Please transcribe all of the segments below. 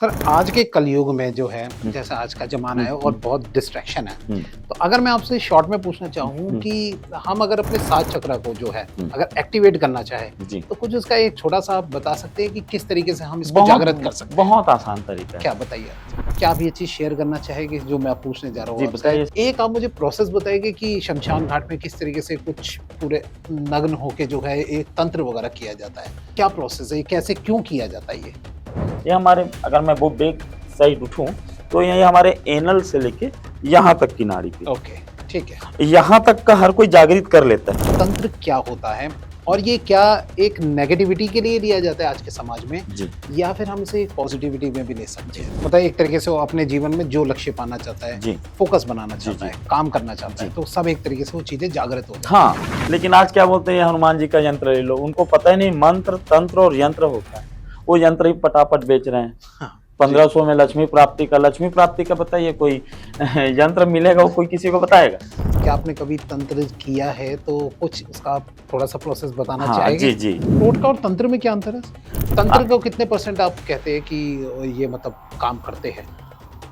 Sir आज के कलयुग में जो है जैसा आज का ज़माना है और हुँ, बहुत डिस्ट्रैक्शन है। हुँ, तो अगर मैं आपसे शॉर्ट में पूछना चाहूँ हुँ, कि हम अगर अपने सात चक्रा को जो है हुँ, अगर एक्टिवेट करना चाहें, जी। तो कुछ उसका एक छोटा-सा आप बता सकते हैं कि किस तरीके से हम इसको बहुत जागृत कर सकते हैं? बहुत आसान तरीका है। क्या बताइए आप? क्या आप ये चीज़ शेयर करना चाहेंगे जो मैं पूछने जा रहा हूँ जी, आपसे? बताइए। एक आप मुझे प्रोसेस बताइए कि शमशान घाट में किस तरीके से कुछ पूरे नग्न होके जो है एक तंत्र वगैरह किया जाता है? क्या प्रोसेस है? ये कैसे क्यों किया जाता है ये? ये हमारे अगर मैं वो बैक साइड उठूँ, तो ये हमारे एनल से लेके यहाँ तक की नाड़ी पे, ओके, ठीक है। यहाँ तक का हर कोई जागृत कर लेता है। तंत्र क्या होता है और ये क्या एक नेगेटिविटी के लिए लिया जाता है आज के समाज में जी, या फिर हम इसे पॉजिटिविटी में भी ले सकते हैं? मतलब एक तरीके से वो अपने जीवन में जो लक्ष्य पाना चाहता है, जी, फोकस बनाना जी, चाहता जी, है, काम करना चाहता है, जी। तो सब एक तरीके से वो चीजें जागृत हो जाती हाँ, लेकिन आज क्या बोलते हैं हनुमान जी का यंत्र ले लो, उनको पता ही नहीं मंत्र, तंत्र और यंत्र होता है। वो यंत्र ही पटापट बेच रहे हैं। हैं। हाँ, जी। 1500 में लक्ष्मी प्राप्ति का बताइए कोई यंत्र मिलेगा वो कोई किसी को बताएगा? क्या आपने कभी तंत्र किया है तो कुछ उसका आप थोड़ा सा प्रोसेस बताना हाँ, चाहेंगे? जी, जी। टोटका और तंत्र में क्या अंतर है? अ, तंत्र को कितने परसेंट आप कहते हैं कि ये मतलब काम करते हैं?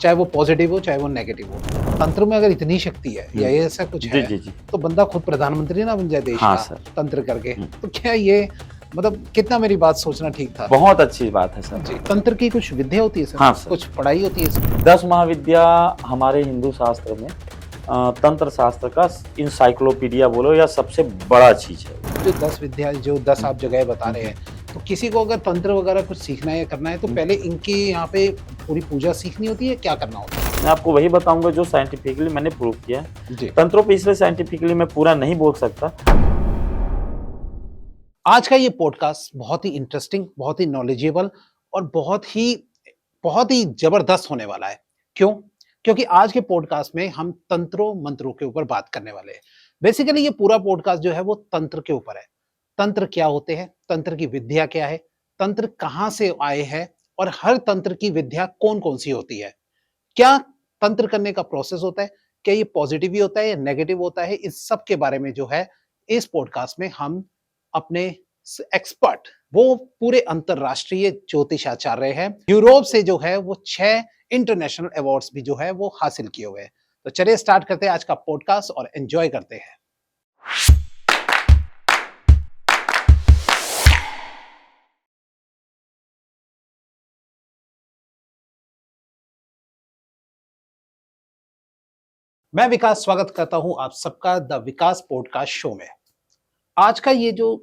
चाहे वो पॉजिटिव हो, चाहे वो नेगेटिव हो। तंत्र में अगर इतनी शक्ति है या हुँ। ये ऐसा कुछ जी, है, जी, जी। तो बंदा खुद प्रधानमंत्री ना बन जाए देश हाँ, का, सर। तंत्र करके। हुँ। तो क्या ये मतलब कितना मेरी बात सोचना ठीक था? बहुत अच्छी बात है सर। जी, तंत्र की कुछ विद्या होती है सर? हाँ, सर। कुछ पढ़ाई होती है इसकी? 10 महाविद्या हमारे हिंदू शास्त्र में तंत्र शास्त्र का एनसाइक्लोपीडिया बोलो या सबसे बड़ा चीज़ है। जो 10 विद्या जो 10 हुँ, आप जगह बता हुँ, रहे हुँ, हैं, तो किसी को अगर तंत्र वगैरह कुछ सीखना है या करना है, तो हुँ। पहले इनकी यहाँ पे पूरी पूजा सीखनी होती है, क्या करना होता है? मैं आपको वही बताऊँगा जो साइंटिफिकली मैंने प्रूव किया है। जी। तंत्रों पे इसलिए साइंटिफिकली मैं पूरा नहीं बोल सकता। आज का ये पॉडकास्ट बहुत ही इंटरेस्टिंग, बहुत ही नॉलेजेबल और बहुत ही ज़बरदस्त होने वाला है। क्यों? क्योंकि आज के पॉडकास्ट में हम तंत्रों मंत्रों के ऊपर बात करने वाले हैं। बेसिकली ये पूरा पॉडकास्ट जो है वो तंत्र के ऊपर है। तंत्र क्या होते हैं? तंत्र की विद्या क्या है? तंत्र कहाँ से आए हैं? और हर तंत्र की विद्या कौन-कौन सी होती है? क्या तंत्र करने का प्रोसेस होता है? क्या ये पॉजिटिव ही होता है या नेगेटिव होता है? इस सब के बारे में जो है इस पॉडकास्ट में हम अपने एक्सपर्ट वो पूरे अंतरराष्ट्रीय ज्योतिषाचार्य हैं। यूरोप से जो है वो 6 इंटरनेशनल अवार्ड्स भी जो है वो हासिल किए हुए हैं। तो चलिए स्टार्ट करते हैं आज का पॉडकास्ट और एन्जॉय करते हैं। मैं विकास स्वागत करता हूं आप सबका द विकास पॉडकास्ट शो में। आज का ये जो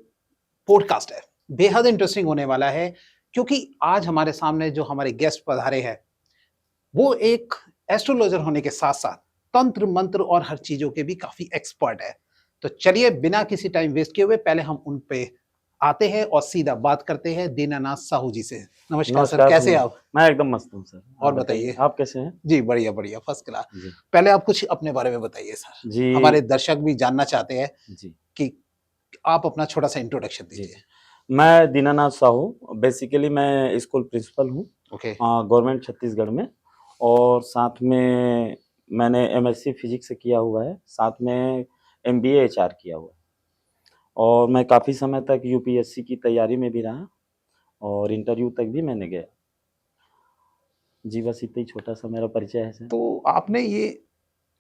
पॉडकास्ट है बेहद इंटरेस्टिंग होने वाला है क्योंकि आज हमारे सामने जो हमारे गेस्ट पधारे हैं वो एक एस्ट्रोलॉजर होने के साथ-साथ तंत्र, मंत्र और हर चीज़ों के भी काफ़ी एक्सपर्ट है। तो चलिए बिना किसी टाइम वेस्ट किए हुए पहले हम उन पे आते हैं और सीधा बात करते हैं दीनानाथ साहू जी से। नमस्कार सर, नमस्कार कैसे हैं सर, आप? मैं एकदम मस्त हूँ सर। और आप बताइए, बताइए? आप कैसे हैं? जी, बढ़िया, बढ़िया, फर्स्ट क्लास। जी। पहले आप कुछ अपने बारे में बताइए सर। जी, हमारे दर्शक भी जानना चाहते हैं जी, कि आप अपना छोटा-सा इंट्रोडक्शन जी, दीजिए। जी। मैं दीनानाथ साहू, बेसिकली मैं स्कूल प्रिंसिपल हूँ ओके, गवर्नमेंट छत्तीसगढ़ में और साथ में मैंने एमएससी फिजिक्स से किया हुआ है, साथ में एमबीए एचआर किया हुआ है और मैं काफ़ी समय तक यूपीएससी की तैयारी में भी रहा और इंटरव्यू तक भी मैंने गया। जी, बस इतना ही छोटा-सा मेरा परिचय है सर। तो आपने ये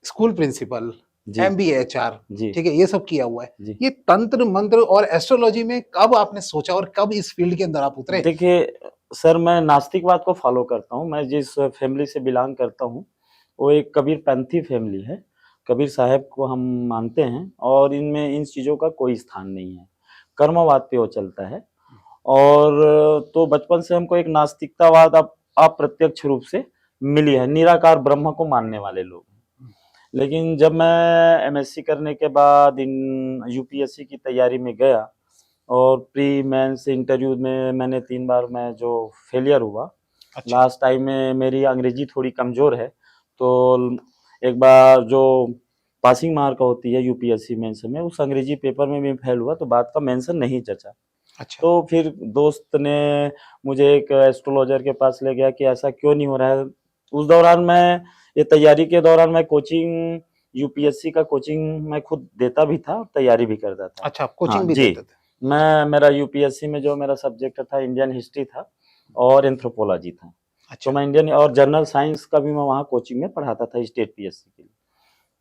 स्कूल प्रिंसिपल, जी, एमबीए, एचआर, जी, ठीक है, ये सब किया हुआ है। जी। ये तंत्र, मंत्र और एस्ट्रोलॉजी में कब आपने सोचा और कब इस फील्ड के अंदर आप उतरे? देखिए, सर मैं नास्तिकवाद को फ़ॉलो करता हूँ। मैं जिस फ़ैमिली से बिलॉन्ग करता हूँ, वो एक कबीरपंथी फ़ैमिली है। कबीर साहब को हम मानते हैं और इनमें इन चीज़ों का कोई स्थान नहीं है। कर्मवाद पे वो चलता है और तो बचपन से हमको एक नास्तिकतावाद अप्रत्यक्ष रूप से मिली है। निराकार ब्रह्म को मानने वाले लोग हैं। लेकिन जब मैं एमएससी करने के बाद इन यूपीएससी की तैयारी में गया और प्री मेंस इंटरव्यू में मैंने 3 बार मैं जो फेलियर हुआ, अच्छा, लास्ट टाइम में मेरी अंग्रेजी थोड़ी कमज़ोर है, तो एक बार जो पासिंग मार्क होती है यूपीएससी मेंस में, उस अंग्रेजी पेपर में मैं फेल हुआ, तो बात का मेंशन नहीं जचा। अच्छा, तो फिर दोस्त ने मुझे एक एस्ट्रोलॉजर के पास ले गया कि ऐसा क्यों नहीं हो रहा है। उस दौरान मैं ये तैयारी के दौरान मैं कोचिंग यूपीएससी का कोचिंग मैं खुद देता भी था और तैयारी भी करता था। अच्छा, आप हाँ कोचिंग भी जी, देते थे। मैं मेरा यूपीएससी में जो मेरा सब्जेक्ट था इंडियन हिस्ट्री था और एंथ्रोपोलॉजी था। तो अच्छा। मैं इंडियन और जनरल साइंस का भी मैं वहाँ कोचिंग में पढ़ाता था स्टेट पीएससी के लिए।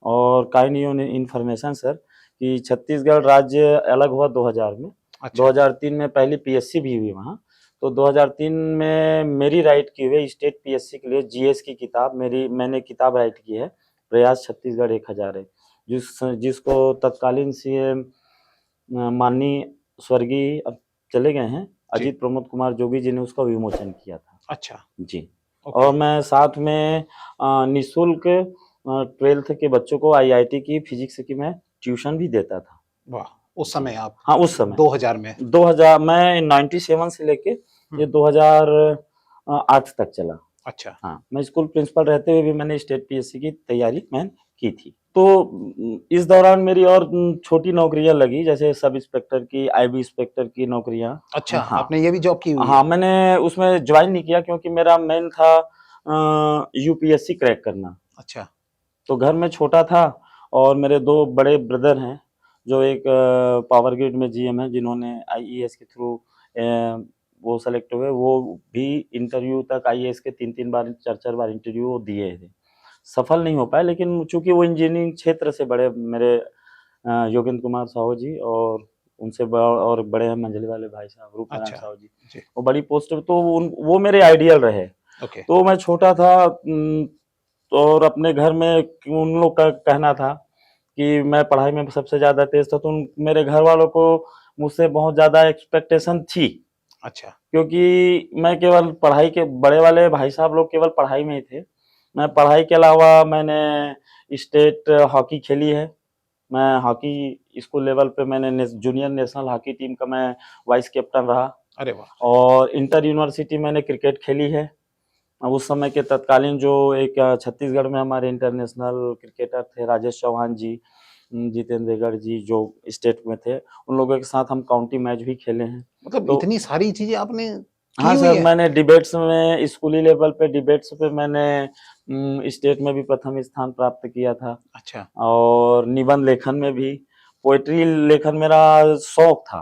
और काइंड इन्फॉर्मेशन सर कि छत्तीसगढ़ राज्य अलग हुआ 2000 में। अच्छा। 2003 में पहली पीएससी भी हुई वहाँ। तो 2003 में मेरी राइट की हुई स्टेट पीएससी के लिए जीएस की किताब मैंने किताब राइट की है, प्रयास छत्तीसगढ़ 1000 है, जिसको तत्कालीन सीएम माननीय स्वर्गीय अब चले गए हैं जी। अजीत प्रमोद कुमार जोगी जी ने उसका विमोचन किया था। अच्छा। जी। ओके। और मैं साथ में निःशुल्क 12th के बच्चों को आईआईटी की फिजिक्स की मैं ट्यूशन भी देता था। वाह! उस जी। समय आप हाँ, उस समय 2000 में। 2000 मैं 97 से लेके ये 2008 तक चला। अच्छा। हाँ, मैं स्कूल प्रिंसिपल रहते हुए भी मैंने स्टेट पीएससी की तैयारी मैं की थी। तो इस दौरान मेरी और छोटी नौकरियाँ लगी, जैसे सब इंस्पेक्टर की, आईबी इंस्पेक्टर की नौकरियाँ। अच्छा, हाँ, आपने ये भी जॉब की हुई हाँ, है? मैंने उसमें जॉइन नहीं किया क्योंकि मेरा मेन था यूपीएससी क्रैक करना। अच्छा। तो घर में छोटा था और मेरे 2 बड़े ब्रदर हैं, जो एक पावर ग्रिड में जीएम हैं, जिन्होंने आईईएस के थ्रू वो सेलेक्ट हुए। वो भी इंटरव्यू तक आईएएस के 3-3 बार 4-4 बार इंटरव्यू वो दिए थे। सफल नहीं हो पाए, लेकिन चूँकि वो इंजीनियरिंग क्षेत्र से बड़े मेरे योगेंद्र कुमार साहू जी और उनसे और बड़े हैं मंझले वाले भाई साहब रूपनारायण अच्छा। साहू जी। जी। वो बड़ी पोस्ट पे, तो वो मेरे आइडियल रहे। ओके। तो मैं छोटा था और अपने घर में उन लोग का कहना था कि मैं पढ़ाई में सबसे ज़्यादा तेज़ था, तो मेरे घर वालों को मुझसे बहुत ज़्यादा एक्सपेक्टेशन थी। अच्छा। क्योंकि मैं केवल पढ़ाई के बड़े वाले भाई साहब लोग केवल पढ़ाई में ही थे। मैं पढ़ाई के अलावा मैंने स्टेट हॉकी खेली है। मैं हॉकी स्कूल लेवल पे मैंने जूनियर नेशनल हॉकी टीम का मैं वाइस कैप्टन रहा। अरे वाह! और इंटर यूनिवर्सिटी मैंने क्रिकेट खेली है। उस समय के तत्कालीन जो एक छत्तीसगढ़ में हमारे इंटरनेशनल क्रिकेटर थे राजेश चौहान जी, जितेंद्रगढ़ जी जो स्टेट में थे, उन लोगों के साथ हम काउंटी मैच भी खेले हैं। मतलब तो इतनी सारी चीज़ें आपने की हाँ हुई सर, है? मैंने डिबेट्स में स्कूली लेवल पे डिबेट्स पे मैंने स्टेट में भी प्रथम स्थान प्राप्त किया था। अच्छा। और निबंध लेखन में भी, पोएट्री लेखन मेरा शौक था।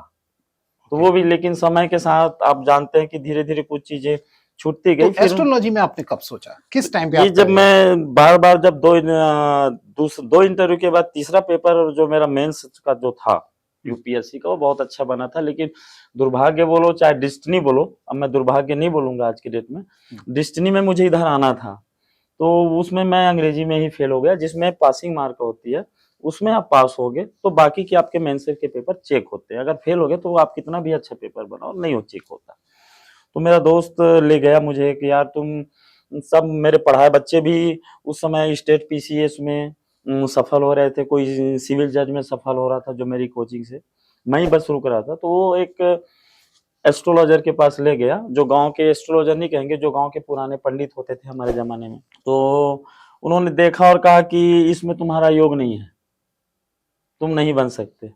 तो ओके। वो भी, लेकिन समय के साथ आप जानते हैं कि धीरे-धीरे कुछ चीज़ें छूटती गई। तो फिर एस्ट्रोलॉजी में आपने कब सोचा? किस टाइम पे ये आप जब करे? मैं बार-बार जब 2 इंटरव्यू के बाद तीसरा पेपर जो मेरा मेंस का जो था हुँ। यूपीएससी का, वो बहुत अच्छा बना था। लेकिन दुर्भाग्य बोलो चाहे डेस्टिनी बोलो, अब मैं दुर्भाग्य नहीं बोलूँगा आज की डेट में, हुँ। डेस्टिनी में मुझे इधर आना था। तो उसमें मैं अंग्रेजी में ही फेल हो गया, जिसमें पासिंग मार्क होती है, उसमें आप पास हो गए, तो बाकी के आपके मेंस के पेपर चेक होते हैं। अगर फेल हो गए तो आप कितना भी अच्छा पेपर बनाओ, नहीं वो चेक होता। तो मेरा दोस्त ले गया मुझे कि यार तुम सब मेरे पढ़ाए बच्चे भी उस समय स्टेट पीसीएस में सफल हो रहे थे, कोई सिविल जज में सफल हो रहा था जो मेरी कोचिंग से, मैं ही बस रुक रहा था। तो वो एक एस्ट्रोलॉजर के पास ले गया, जो गाँव के एस्ट्रोलॉजर नहीं कहेंगे, जो गाँव के पुराने पंडित होते थे हमारे ज़माने में। तो उन्होंने देखा और कहा कि इसमें तुम्हारा योग नहीं है, तुम नहीं बन सकते।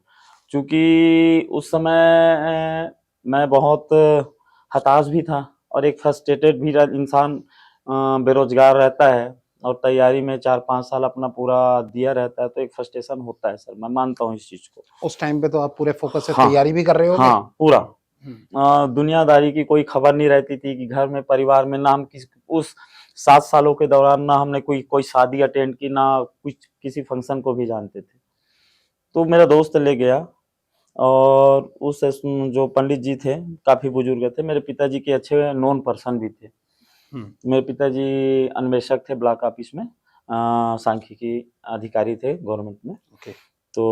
चूँकि उस समय मैं बहुत हताश भी था और एक फ्रस्ट्रेटेड भी इंसान बेरोज़गार रहता है और तैयारी में 4-5 साल अपना पूरा दिया रहता है, तो एक फ्रस्ट्रेशन होता है सर, मैं मानता हूँ इस चीज़ को। उस टाइम पे तो आप पूरे फ़ोकस से हाँ, तैयारी भी कर रहे होंगे? हाँ, पूरा। हुँ। दुनियादारी की कोई खबर नहीं रहती थी कि घर में, परिवार में ना हम उस 7 सालों के दौरान ना हमने कोई कोई शादी अटेंड की, ना कुछ किसी फंक्शन को भी जानते थे। तो मेरा दोस्त ले गया और जो पंडित जी थे, काफ़ी बुजुर्ग थे, मेरे पिताजी के अच्छे नोन पर्सन भी थे। हुँ। मेरे पिताजी अन्वेषक थे ब्लॉक ऑफिस में, सांख्यिकी अधिकारी थे गवर्नमेंट में। ओके। तो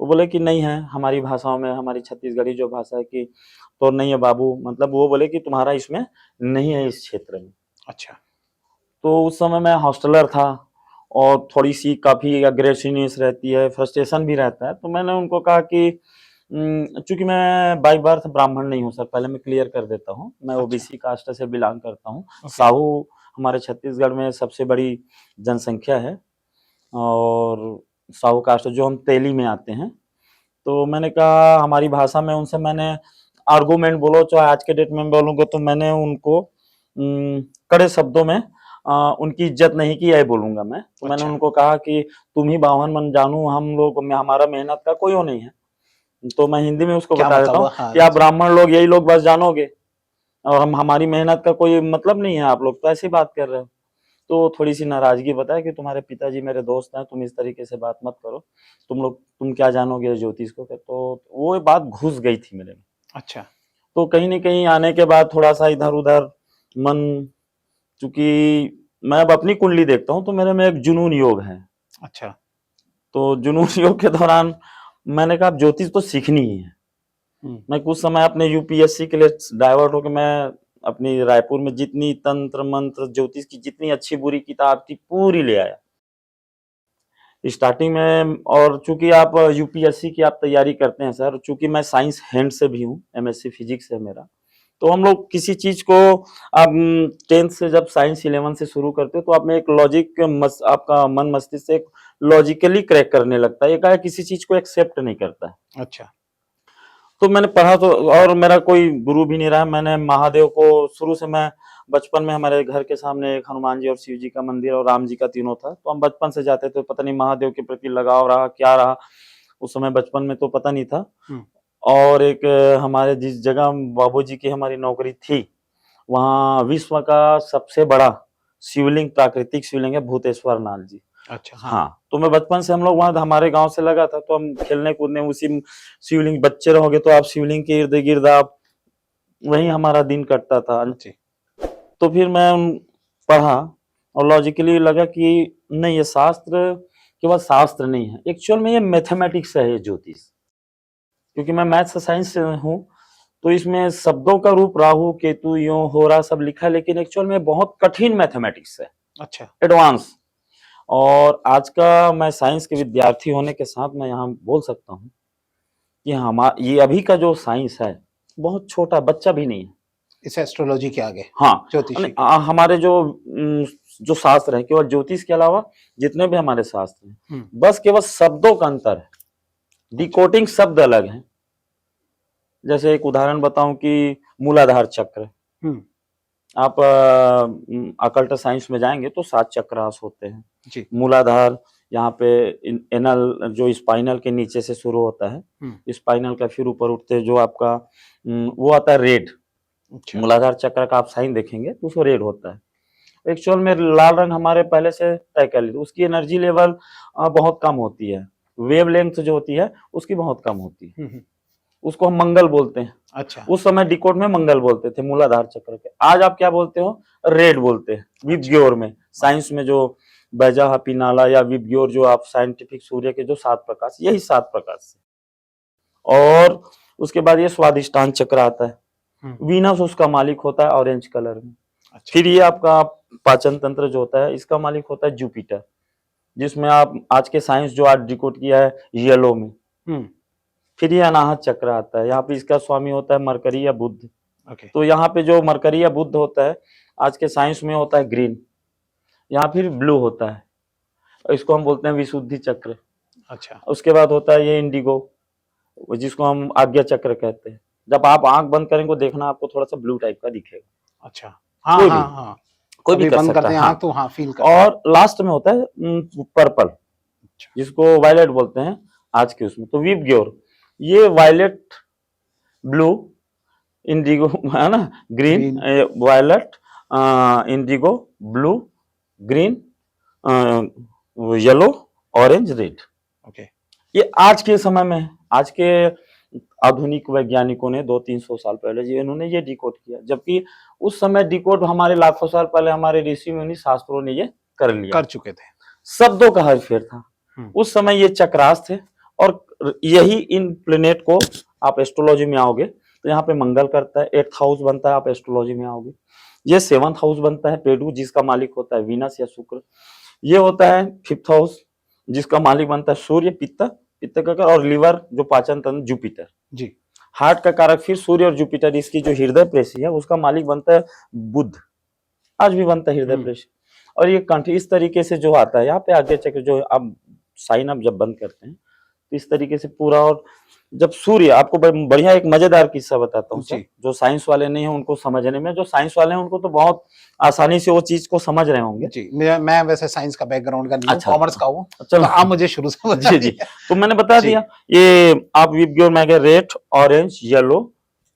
वो बोले कि नहीं है, हमारी भाषाओं में, हमारी छत्तीसगढ़ी जो भाषा है कि तो नहीं है बाबू, मतलब वो बोले कि तुम्हारा इसमें नहीं है इस क्षेत्र में। अच्छा। तो उस समय मैं हॉस्टलर था और थोड़ी-सी काफ़ी अग्रेसिवनेस रहती है, फ्रस्ट्रेशन भी रहता है। तो मैंने उनको कहा कि चूँकि मैं बाय बर्थ ब्राह्मण नहीं हूँ सर, पहले मैं क्लियर कर देता हूँ। मैं अच्छा। ओबीसी कास्ट से बिलॉन्ग करता हूँ। ओके। साहू हमारे छत्तीसगढ़ में सबसे बड़ी जनसंख्या है और साहू कास्ट जो हम तेली में आते हैं। तो मैंने कहा हमारी भाषा में उनसे मैंने आर्गुमेंट बोलो, चाहे आज के डेट में बोलूँगा, तो मैंने उनको कड़े शब्दों में उनकी इज़्ज़त नहीं की, यही बोलूँगा मैं। तो मैंने अच्छा। उनको कहा कि तुम ही बावन मन जानू, हम लोग में हमारा मेहनत का कोई वो नहीं है। तो मैं हिंदी में उसको क्या बता देता मतलब हूँ हुआ? हाँ कि आप जी। ब्राह्मण लोग, यही लोग बस जानोगे और हम हमारी मेहनत का कोई मतलब नहीं है, आप लोग तो ऐसी बात कर रहे हो। तो थोड़ी सी नाराजगी बताया कि तुम्हारे पिताजी मेरे दोस्त हैं, तुम इस तरीके से बात मत करो, तुम क्या जानोगे ज्योतिष को। तो वो बात घुस गई थी मेरे में। अच्छा। तो कहीं न कहीं आने के बाद थोड़ा-सा इधर-उधर मन, चूँकि मैं अब अपनी कुंडली देखता हूँ तो मेरे में एक जुनून योग है। अच्छा। तो जुनून योग के दौरान मैंने कहा अब ज्योतिष तो सीखनी ही है। मैं कुछ समय अपने यूपीएससी के लिए डाइवर्ट होके मैं अपनी रायपुर में जितनी तंत्र मंत्र ज्योतिष की जितनी अच्छी बुरी किताब थी पूरी ले आया स्टार्टिंग में। और चूंकि आप यूपीएससी की आप तैयारी करते हैं सर, चूंकि मैं साइंस हैंड से भी हूँ, एमएससी फिजिक्स है मेरा, तो हम लोग किसी चीज को आप 10th से जब साइंस 11 से शुरू करते हो तो आप में एक लॉजिक आपका मन मस्तिष्क से लॉजिकली क्रैक करने लगता है, एकाएक किसी चीज को एक्सेप्ट नहीं करता है। अच्छा। तो मैंने पढ़ा तो, और मेरा कोई गुरु भी नहीं रहा। मैंने महादेव को शुरू से, मैं बचपन में हमारे घर के सामने एक हनुमान जी और शिव जी का मंदिर और राम जी का तीनों था, तो हम बचपन से जाते थे। पता नहीं महादेव के प्रति लगाव रहा क्या रहा, उस समय बचपन में तो पता नहीं था। और एक हमारे जिस जगह बाबूजी की हमारी नौकरी थी, वहाँ विश्व का सबसे बड़ा शिवलिंग, प्राकृतिक शिवलिंग है भूतेश्वर नाथ जी। अच्छा। हाँ, तो मैं बचपन से, हम लोग वहाँ हमारे गांव से लगा था, तो हम खेलने कूदने उसी शिवलिंग, बच्चे रहोगे तो आप शिवलिंग के इर्द गिर्द आप, वहीं हमारा दिन कटता था। तो फिर मैं पढ़ा और लॉजिकली लगा कि नहीं, ये शास्त्र केवल शास्त्र नहीं है, एक्चुअल में ये मैथमेटिक्स है, ये ज्योतिष। क्योंकि मैं मैथ्स साइंस से हूँ, तो इसमें शब्दों का रूप राहु केतु यो हो रहा सब लिखा है, लेकिन एक्चुअल में बहुत कठिन मैथमेटिक्स है। अच्छा। एडवांस। और आज का मैं साइंस के विद्यार्थी होने के साथ मैं यहाँ बोल सकता हूँ कि ये अभी का जो साइंस है बहुत छोटा बच्चा भी नहीं है इस एस्ट्रोलॉजी के आगे। हाँ, ज्योतिषी हमारे जो शास्त्र है, केवल ज्योतिष के अलावा जितने भी हमारे शास्त्र हैं, बस केवल शब्दों का अंतर है, डिकोडिंग शब्द अलग है। जैसे एक उदाहरण बताऊं कि मूलाधार चक्र, आप अकल्ट साइंस में जाएंगे तो 7 चक्रास होते हैं जी। मूलाधार यहाँ पे एनल जो स्पाइनल के नीचे से शुरू होता है, स्पाइनल का फिर ऊपर उठते जो आपका वो आता है रेड। अच्छा। मूलाधार चक्र का आप साइन देखेंगे तो उसको रेड होता है। एक्चुअल में लाल रंग हमारे पहले से तय कर ली, उसकी एनर्जी लेवल बहुत कम होती है, वेव लेंथ जो होती है उसकी बहुत कम होती है, उसको हम मंगल बोलते हैं। अच्छा। उस समय डिकोड में मंगल बोलते थे मूलाधार चक्र के। आज आप क्या बोलते हो? रेड बोलते हैं। विबग्योर में, साइंस में जो बैजा पिनाला या विबग्योर, जो आप साइंटिफिक सूर्य के जो 7 प्रकाश, यही 7 प्रकाश है। और उसके बाद ये स्वादिष्टान चक्र आता है, वीनस उसका मालिक होता है ऑरेंज कलर में। अच्छा। फिर ये आपका पाचन तंत्र जो होता है, इसका मालिक होता है जुपिटर, जिसमें आप आज के साइंस जो आज डिकोड किया है येलो में। फिर ये अनाहत चक्र आता है, यहाँ पे इसका स्वामी होता है मरकरी या बुध। तो यहाँ पे जो मरकरी या बुध होता है आज के साइंस में होता है ग्रीन, यहाँ फिर ब्लू होता है, इसको हम बोलते हैं विशुद्धि चक्र। अच्छा। उसके बाद होता है ये इंडिगो, जिसको हम आज्ञा चक्र कहते हैं। जब आप आंख बंद करेंगे देखना आपको थोड़ा सा ब्लू टाइप का दिखेगा। अच्छा। हाँ, कोई हाँ, भी हाँ। कोई भी बंद करते हैं हाँ। तो हाँ फील करते हैं। और लास्ट में होता है पर्पल, जिसको वायलेट बोलते हैं आज के उसमें। तो विबग्योर, ये वायलेट, ब्लू, इंडिगो है ना, green, violet, indigo, blue, green, yellow, orange, red. Okay. ये आज के समय में, आज के आधुनिक वैज्ञानिकों ने 200-300 साल पहले जी इन्होंने ये डिकोड किया, जबकि उस समय डिकोड हमारे लाखों साल पहले हमारे ऋषि मुनि शास्त्रों ने ये कर लिया, कर चुके थे। शब्दों का हेरफेर था। उस समय ये चक्रास थे, और यही इन प्लेनेट को आप एस्ट्रोलॉजी में आओगे तो यहाँ पे मंगल करता है, 8th हाउस बनता है, आप एस्ट्रोलॉजी में आओगे ये 7th हाउस बनता है पेडू, जिसका मालिक होता है वीनस या शुक्र। ये होता है 5th हाउस, जिसका मालिक बनता है सूर्य, पित्त का, और लिवर जो पाचन तंत्र जुपिटर जी। हार्ट का कारक फिर सूर्य और जुपिटर, इसकी जो हृदय पेशी है उसका मालिक बनता है बुध, आज भी बनता है हृदय पेशी। और ये कंठ इस तरीके से जो आता है यहाँ पे आगे चक्र, जो आप साइन अप जब बंद करते हैं तो इस तरीके से पूरा। और जब सूर्य, आपको बढ़िया एक मजेदार किस्सा बताता हूँ, जो साइंस वाले नहीं है उनको समझने में, जो साइंस वाले हैं उनको तो बहुत आसानी से वो चीज को समझ रहे होंगे जी। मैं वैसे साइंस का बैकग्राउंड का नहीं हूं, कॉमर्स का हूँ, चलो आप मुझे शुरू से बता जी। तो मैंने बता दिया, ये आप विबग्योर में गए, red, orange, yellow,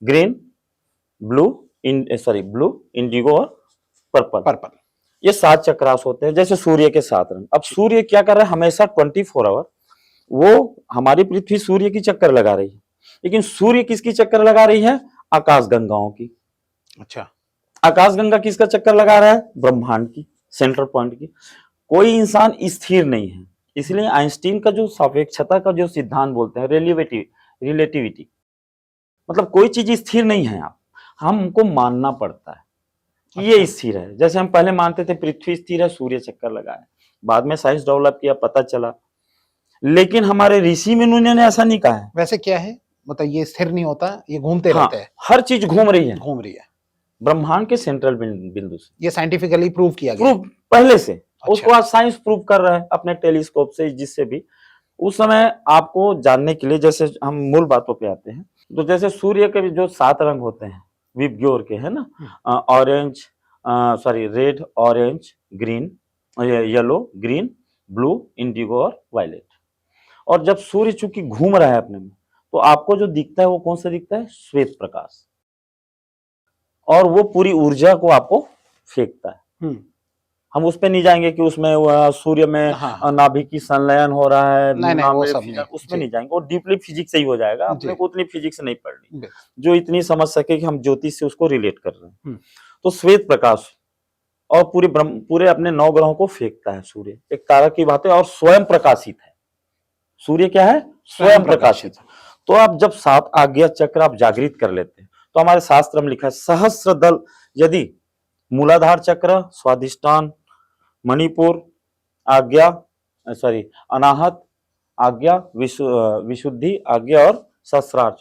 green, blue, blue, Indigo और पर्पल। पर्पल। ये 7 चक्रास होते हैं, जैसे सूर्य के 7 रंग। अब सूर्य क्या कर रहा है, हमेशा 24 आवर वो हमारी पृथ्वी सूर्य की चक्कर लगा रही है, लेकिन सूर्य किसकी चक्कर लगा रही है, आकाश गंगाओं की। अच्छा। आकाश गंगा किसका चक्कर लगा रहा है, ब्रह्मांड की, सेंट्रल पॉइंट की। कोई इंसान स्थिर नहीं है, इसलिए आइंस्टीन का जो सापेक्षता का जो सिद्धांत बोलते हैं, रिलेटिविटी, मतलब कोई चीज स्थिर नहीं है। आप हमको मानना पड़ता है कि ये स्थिर है। जैसे हम पहले मानते थे पृथ्वी स्थिर है, सूर्य चक्कर लगा है, बाद में साइंस डेवलप किया, पता चला, लेकिन हमारे ऋषि मुनियों ने ऐसा नहीं कहा है। वैसे क्या है, मतलब ये स्थिर नहीं होता, ये घूमते रहते हैं। हर चीज घूम रही है, घूम रही है ब्रह्मांड के सेंट्रल बिंदु से। ये साइंटिफिकली प्रूव किया गया, प्रूव पहले से। अच्छा। उसको आज साइंस प्रूव कर रहा है अपने टेलीस्कोप से, जिससे भी उस समय आपको जानने के लिए, जैसे हम मूल बातों पे आते हैं, तो जैसे सूर्य के जो 7 रंग होते हैं विबग्योर के, है ना, orange, sorry, red, orange, green, yellow, green, blue, Indigo और वायलेट। और जब सूर्य चूंकि घूम रहा है अपने में, तो आपको जो दिखता है वो कौन सा दिखता है, श्वेत प्रकाश, और वो पूरी ऊर्जा को आपको फेंकता है। हम उस पे नहीं जाएंगे कि उसमें सूर्य में नाभिक की संलयन हो रहा है, उसमें नहीं जाएंगे, वो डीपली फिजिक्स से ही हो जाएगा। अपने को उतनी फिजिक्स नहीं पढ़नी जो इतनी समझ सके कि हम ज्योतिष से उसको रिलेट कर रहे हैं। तो श्वेत प्रकाश और पूरे अपने 9 ग्रहों को फेंकता है सूर्य, एक तारा की बात है, और स्वयं प्रकाशित है। सूर्य क्या है, स्वयं प्रकाशित। तो आप जब 7 आज्ञा चक्र आप जागृत कर लेते हैं, तो हमारे शास्त्र में लिखा है सहस्र दल, यदि मूलाधार चक्र, स्वादिष्टान, मणिपुर, आज्ञा, सॉरी, अनाहत, आज्ञा, विशुद्धि, आज्ञा और सहस्रार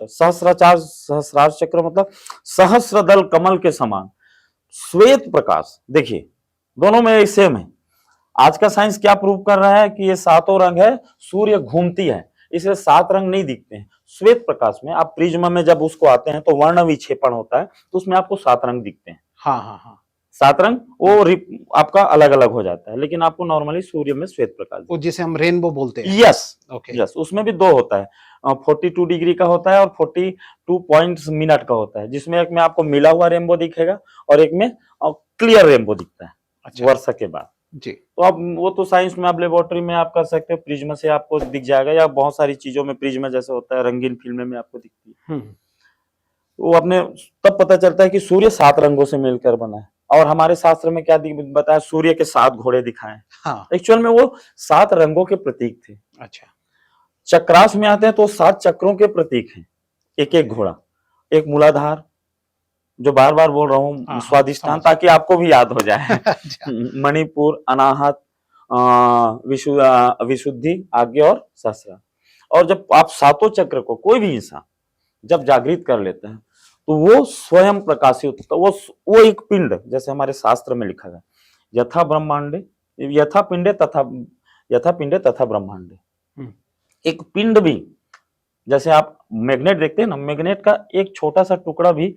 चक्र, मतलब सहस्र दल कमल के समान श्वेत प्रकाश। देखिए दोनों में सेम है। आज का साइंस क्या प्रूव कर रहा है कि ये 7 रंग है, सूर्य घूमती है, इसलिए 7 रंग नहीं दिखते हैं। श्वेत प्रकाश में आप प्रिज्म में जब उसको आते हैं तो वर्ण विक्षेपण होता है, तो उसमें आपको 7 रंग दिखते हैं। हाँ, 7 रंग वो आपका अलग अलग हो जाता है, लेकिन आपको नॉर्मली सूर्य में श्वेत प्रकाश, वो जिसे हम रेनबो बोलते हैं। यस, उसमें भी 2 होता है, 42 डिग्री का होता है और 42 पॉइंट्स मिनट का होता है, जिसमें एक में आपको मिला हुआ रेनबो दिखेगा और एक में क्लियर रेनबो दिखता है। अच्छा। वर्षा के बाद जी। तो अब वो तो साइंस में आप लेबोरेटरी में आप कर सकते हो, प्रिज्म से आपको दिख जाएगा, या बहुत सारी चीजों में प्रिज्म जैसे होता है, रंगीन फिल्म में आपको दिखती है। वो अपने तब पता चलता है कि सूर्य 7 रंगों से मिलकर बना है। और हमारे शास्त्र में क्या बताया, सूर्य के 7 घोड़े दिखाए। हाँ। एक्चुअल में वो 7 रंगों के प्रतीक थे। अच्छा। चक्रास में आते हैं तो 7 चक्रों के प्रतीक हैं, एक एक घोड़ा, एक मूलाधार, जो बार बार बोल रहा हूँ, स्वादिष्टान, ताकि आपको भी याद हो जाए, मणिपुर, अनाहत, विशुद्धि, आज्ञा और सहस्रार। और जब आप 7 चक्र को कोई भी इंसान जब जागृत कर लेते हैं, तो वो स्वयं प्रकाशित होता है। वो एक पिंड, जैसे हमारे शास्त्र में लिखा है, यथा ब्रह्मांडे, यथा पिंडे तथा ब्रह्मांडे। एक पिंड भी, जैसे आप मैग्नेट देखते हैं ना, मैग्नेट का एक छोटा सा टुकड़ा भी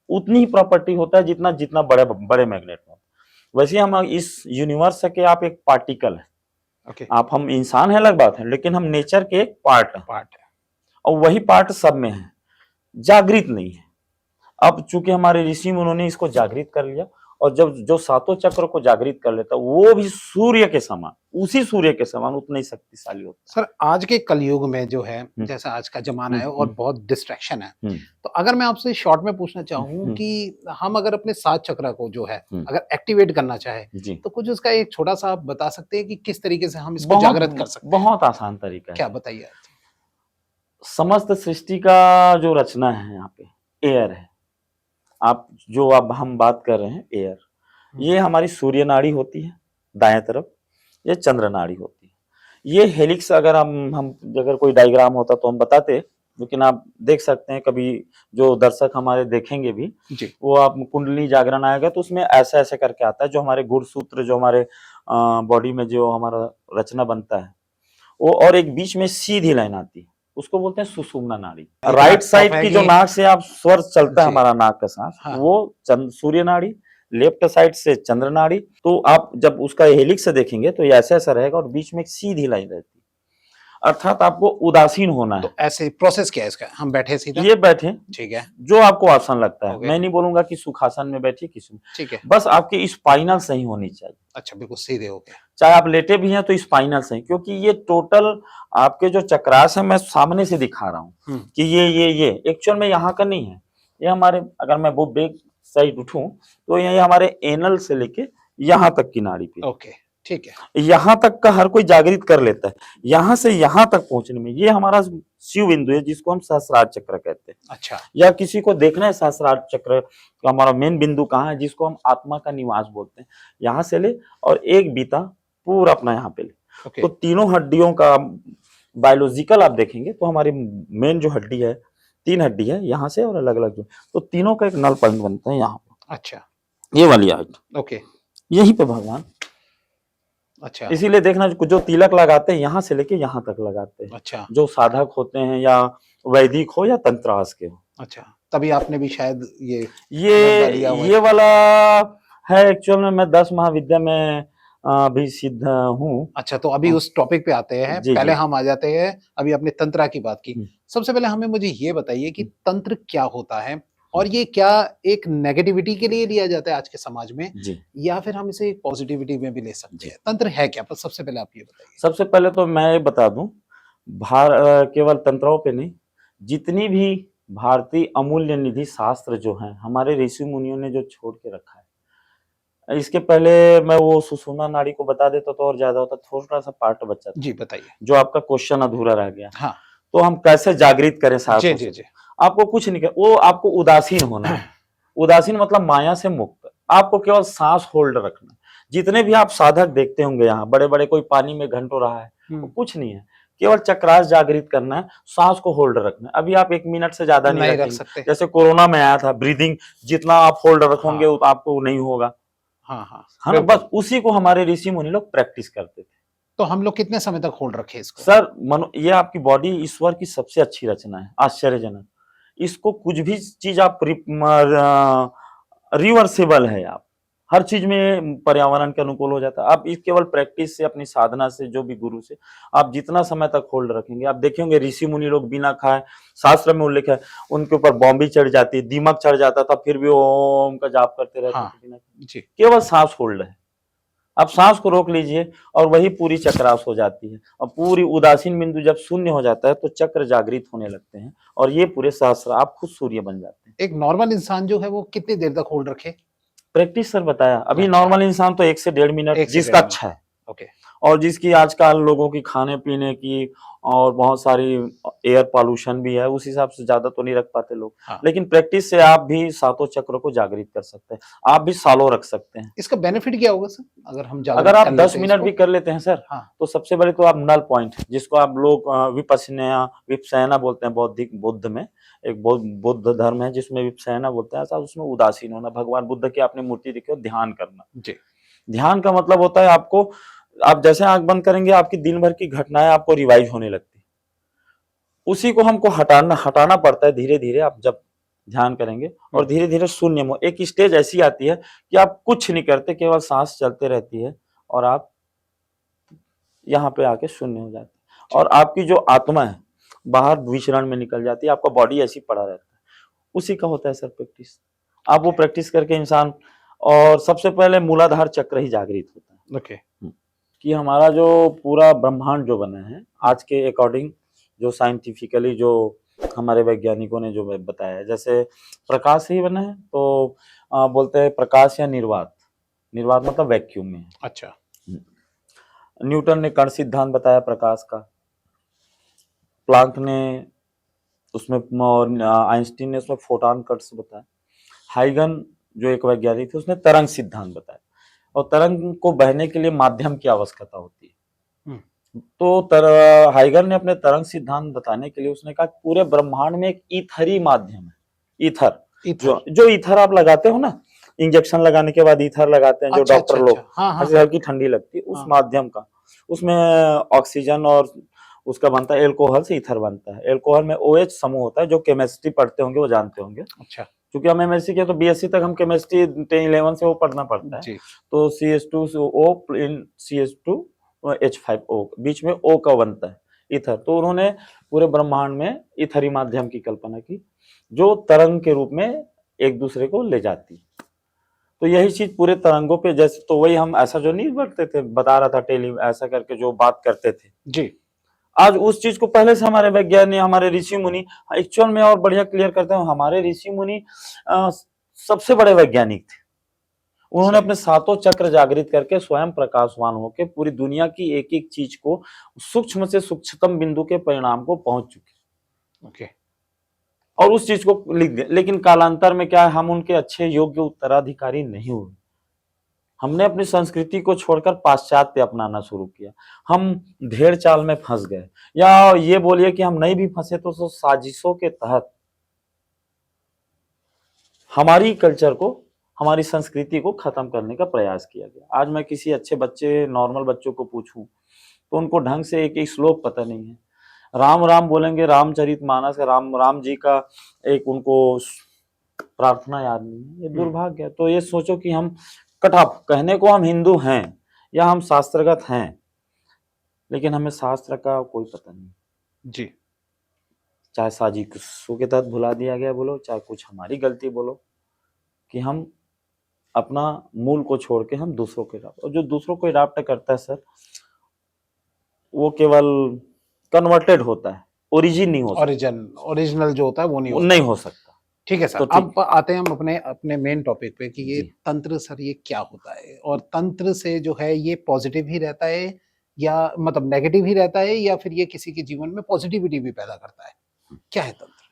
उतनी ही प्रॉपर्टी होता है जितना बड़े मैग्नेट में। वैसे हम इस यूनिवर्स के आप एक पार्टिकल है। हम इंसान है अलग बात है, लेकिन हम नेचर के एक पार्ट है, और वही पार्ट सब में है, जागृत नहीं है। अब चूंकि हमारे ऋषि मुनियों ने इसको जागृत कर लिया, और जब जो 7 चक्र को जागृत कर लेता, वो भी सूर्य के समान, उसी सूर्य के समान उतना ही शक्तिशाली होता है। सर, आज के कलयुग में जो है, जैसा आज का जमाना है और बहुत डिस्ट्रैक्शन है, तो अगर मैं आपसे शॉर्ट में पूछना चाहूँ कि हम अगर अपने 7 चक्र को जो है अगर एक्टिवेट करना चाहे, तो कुछ उसका एक छोटा सा आप बता सकते हैं कि किस तरीके से हम इसको जागृत कर सकते हैं? बहुत आसान तरीका है। क्या बताइए? समस्त सृष्टि का जो रचना है यहाँ पे एयर है। आप जो अब हम बात कर रहे हैं एयर, ये हमारी सूर्य नाड़ी होती है दाएं तरफ, ये चंद्र नाड़ी होती है। ये हेलिक्स, अगर हम अगर कोई डायग्राम होता तो हम बताते, लेकिन आप देख सकते हैं, कभी जो दर्शक हमारे देखेंगे भी जी, वो आप कुंडली जागरण आएगा तो उसमें ऐसे ऐसे करके आता है, जो हमारे गुणसूत्र, जो हमारे बॉडी में जो हमारा रचना बनता है वो, और एक बीच में सीधी लाइन आती है, उसको बोलते हैं सुषुम्ना नाड़ी। राइट साइड की जो नाक से आप स्वर चलता है हमारा नाक का सांस, वो सूर्य नाड़ी, लेफ्ट साइड से चंद्र नाड़ी। तो आप जब उसका हेलिक्स से देखेंगे तो ये ऐसा ऐसा रहेगा, और बीच में एक सीधी लाइन रहती है। अर्थात आपको उदासीन होना तो है। ऐसे प्रोसेस क्या है इसका? हम बैठे सीधा, ये बैठे, ठीक है, जो आपको आसान लगता है। ओके, मैं नहीं बोलूंगा कि सुखासन में बैठिए किसी में, ठीक है, बस आपकी स्पाइनल सही होनी चाहिए। अच्छा, बिल्कुल सीधे हो गए, चाहे आप लेटे भी हैं तो स्पाइनल सही, क्योंकि ये टोटल आपके जो चक्रास है मैं सामने से दिखा रहा हूँ कि ये एक्चुअल में यहाँ का नहीं है। ये हमारे, अगर मैं वो बैक साइड उठूं तो ये हमारे एनल से लेके यहाँ तक की नाड़ी पे, ओके, ठीक है, यहाँ तक का हर कोई जागृत कर लेता है। यहाँ से यहाँ तक पहुंचने में ये हमारा शिव बिंदु है, जिसको हम सहस्रार चक्र कहते हैं। अच्छा, या किसी को देखना है सहस्रार चक्र का हमारा मेन बिंदु कहाँ है, जिसको हम आत्मा का निवास बोलते हैं, यहाँ से ले और एक बीता पूरा अपना यहाँ पे ले। ओके, तो तीनों हड्डियों का बायोलॉजिकल आप देखेंगे तो हमारी मेन जो हड्डी है, 3 हड्डी है यहाँ से और अलग अलग जो, तो तीनों का एक नल पॉइंट बनता है यहाँ पे, अच्छा, ये वाली हाइट, ओके, यहीं पे भगवान। अच्छा, इसीलिए देखना जो तिलक लगाते हैं यहाँ से लेके यहाँ तक लगाते हैं, अच्छा, जो साधक होते हैं या वैदिक हो या तंत्रास के हो। अच्छा, तभी आपने भी शायद ये ये लिया हुआ है। ये वाला है एक्चुअल में, मैं 10 महाविद्या में भी सिद्ध हूँ। अच्छा, तो अभी उस टॉपिक पे आते हैं, जी पहले जी। हम आ जाते हैं, अभी आपने तंत्रा की बात की। हम्म। सबसे पहले हमें मुझे ये बताइए कि तंत्र क्या होता है और ये क्या एक नेगेटिविटी के लिए लिया जाता है आज के समाज में, जी या फिर हम इसे पॉजिटिविटी में भी ले सकते जी। हैं? तंत्र है क्या? बस सबसे पहले आप ये बताइए। सबसे पहले तो मैं ये बता दूं, केवल तंत्राओं पे नहीं, जितनी भी भारतीय अमूल्य निधि शास्त्र जो हैं हमारे ऋषि मुनियों ने जो छोड़ के रखा है, इसके पहले मैं वो सुषुम्ना नाड़ी को बता देता तो और ज्यादा होता, थोड़ा सा पार्ट बचा था जी, बताइए। जो आपका क्वेश्चन अधूरा रह गया। हाँ, तो हम कैसे जागृत करें जी, साधकों जी, से? जी। आपको कुछ नहीं कर, वो आपको उदासीन होना है। उदासीन मतलब माया से मुक्त, आपको केवल सांस होल्ड रखना। जितने भी आप साधक देखते होंगे यहाँ बड़े बड़े, कोई पानी में घंटों रहा है, वो कुछ नहीं है, केवल चक्रास जागृत करना है, सांस को होल्ड रखना है। अभी आप 1 मिनट से ज्यादा नहीं नहीं रख रखेंगे। सकते। जैसे कोरोना में आया था, ब्रीदिंग जितना आप होल्ड रखोगे हाँ, उतना आपको नहीं होगा, हाँ, हाँ, है ना। बिल्कुल। बस उसी को हमारे ऋषि मुनि लोग प्रैक्टिस करते थे। तो हम लोग कितने समय तक होल्ड रखे इसको? सर ये आपकी बॉडी ईश्वर की सबसे अच्छी रचना है, आश्चर्यजनक। इसको कुछ भी चीज आप रिवर्सेबल है, आप हर चीज में पर्यावरण के अनुकूल हो जाता है। आप इस केवल प्रैक्टिस से, अपनी साधना से, जो भी गुरु से आप जितना समय तक होल्ड रखेंगे, आप देखेंगे ऋषि मुनि लोग बिना खाए, शास्त्र में उल्लेख है, उनके ऊपर बॉम्बी चढ़ जाती है, दीमक चढ़ जाता था, फिर भी ओम का जाप करते रहते हाँ, थे बिना, जी, केवल सांस होल्ड है। आप सांस को रोक लीजिए और वही पूरी चक्रास हो जाती है, और पूरी उदासीन बिंदु जब शून्य हो जाता है तो चक्र जागृत होने लगते हैं, और ये पूरे सहस्त्र आप खुद सूर्य बन जाते हैं। एक नॉर्मल इंसान जो है वो कितनी देर तक होल्ड रखे? प्रैक्टिस सर बताया अभी, अच्छा। नॉर्मल इंसान तो 1 से 1.5 मिनट, 1 से जिसका 1.5 अच्छा है, ओके, और जिसकी आजकल लोगों की खाने पीने की और बहुत सारी एयर पॉल्यूशन भी है, उस हिसाब से ज्यादा तो नहीं रख पाते लोग। हाँ। लेकिन प्रैक्टिस से आप भी सातों चक्रों को जागृत कर सकते हैं, आप भी सालों रख सकते हैं। इसका बेनिफिट क्या होगा सर, अगर हम जागरूक अगर आप कर 10 लेते हैं मिनट इसको? भी कर लेते हैं सर, हाँ, तो सबसे पहले तो आप नल पॉइंट, जिसको आप लोग विपश्यना बोलते हैं, बौद्धिक बुद्ध में एक बौद्ध धर्म है जिसमें विपश्यना बोलते हैं, ऐसा उसमें उदासीन होना, भगवान बुद्ध की आपने मूर्ति देखी हो, ध्यान करना। जी, ध्यान का मतलब होता है आपको, आप जैसे आंख बंद करेंगे आपकी दिन भर की घटनाएं आपको रिवाइज होने लगती है, उसी को हमको हटाना पड़ता है धीरे धीरे। आप जब ध्यान करेंगे और धीरे धीरे शून्य में, एक स्टेज ऐसी आती है कि आप कुछ नहीं करते, केवल सांस चलते रहती है और आप यहाँ पे आके शून्य हो जाते हैं, और आपकी जो आत्मा है बाहर विचरण में निकल जाती है, आपका बॉडी ऐसी पड़ा रहता है। उसी का होता है सर प्रैक्टिस। आप वो प्रैक्टिस करके इंसान, और सबसे पहले मूलाधार चक्र ही जागृत होता है। ओके, कि हमारा जो पूरा ब्रह्मांड जो बना है आज के अकॉर्डिंग, जो साइंटिफिकली जो हमारे वैज्ञानिकों ने जो बताया है, जैसे प्रकाश से ही बना है, तो बोलते हैं प्रकाश या निर्वात। निर्वात मतलब वैक्यूम में है। अच्छा, न्यूटन ने कण सिद्धांत बताया प्रकाश का, प्लांक ने उसमें, और आइंस्टीन ने उसमें फोटॉन कट्स बताया, हाइगन जो एक वैज्ञानिक थे उसने तरंग सिद्धांत बताया, और तरंग को बहने के लिए माध्यम की आवश्यकता होती है। तो हाइगर ने अपने तरंग सिद्धांत बताने के लिए उसने कहा पूरे ब्रह्मांड में एक ईथरी माध्यम है। ईथर, जो ईथर आप लगाते हो ना, इंजेक्शन लगाने के बाद ईथर लगाते हैं, जो डॉक्टर लोग, हल्की ठंडी लगती है, उस माध्यम का, उसमें ऑक्सीजन और उसका बनता है एल्कोहल से ईथर बनता है। एल्कोहल में OH समूह होता है, जो केमिस्ट्री पढ़ते होंगे वो जानते होंगे। अच्छा, क्योंकि हम MSc के तो BSc तक हम केमिस्ट्री 10-11 से वो पढ़ना पड़ता है। तो CH2O इन CH2H5O, बीच में O का बनता है, ईथर। तो उन्होंने पूरे ब्रह्मांड में ईथरी माध्यम की कल्पना की, जो तरंग के रूप में एक दूसरे को ले जाती है। तो यही चीज पूरे तरंगों पे, जैसे तो वही हम ऐसा जो नहीं बढ़ते थे, बता रहा था टेली ऐसा करके जो बात करते थे जी, आज उस चीज को पहले से हमारे वैज्ञानिक, हमारे ऋषि मुनि एक्चुअल में और बढ़िया क्लियर करते हैं, हमारे ऋषि मुनि सबसे बड़े वैज्ञानिक थे। उन्होंने सही। अपने सातों चक्र जागृत करके स्वयं प्रकाशवान होकर पूरी दुनिया की एक एक चीज को सूक्ष्म से सूक्ष्मतम बिंदु के परिणाम को पहुंच चुके ओके। और उस चीज को लिख दिया। लेकिन कालांतर में क्या है, हम उनके अच्छे योग्य उत्तराधिकारी नहीं हुए। हमने अपनी संस्कृति को छोड़कर पाश्चात्य अपनाना शुरू किया। हम भेड़ चाल में फंस गए, या ये बोलिए कि हम नहीं भी फंसे तो साजिशों के तहत हमारी कल्चर को, हमारी संस्कृति को खत्म करने का प्रयास किया गया। आज मैं किसी अच्छे बच्चे, नॉर्मल बच्चों को पूछूं तो उनको ढंग से एक एक श्लोक पता नहीं है। राम राम बोलेंगे, रामचरितमानस, राम जी का एक उनको प्रार्थना याद नहीं है। ये दुर्भाग्य है। तो ये सोचो कि हम कटऑफ, कहने को हम हिंदू हैं या हम शास्त्रगत हैं, लेकिन हमें शास्त्र का कोई पता नहीं। जी, चाहे साजिशों के तहत भुला दिया गया बोलो, चाहे कुछ हमारी गलती बोलो, कि हम अपना मूल को छोड़ के हम दूसरों को अडॉप्ट, और जो दूसरों को अडॉप्ट करता है सर, वो केवल कन्वर्टेड होता है, ओरिजिन नहीं हो सकता, ओरिजिनल जो होता है वो नहीं वो होता। नहीं हो सकता। ठीक है सर, तो अब आते हैं हम अपने अपने मेन टॉपिक पे कि ये जी। तंत्र सर ये क्या होता है, और तंत्र से जो है ये पॉजिटिव ही रहता है या मतलब नेगेटिव ही रहता है, या फिर ये किसी के जीवन में पॉजिटिविटी भी पैदा करता है? क्या है तंत्र?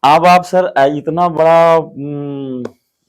अब आप सर इतना बड़ा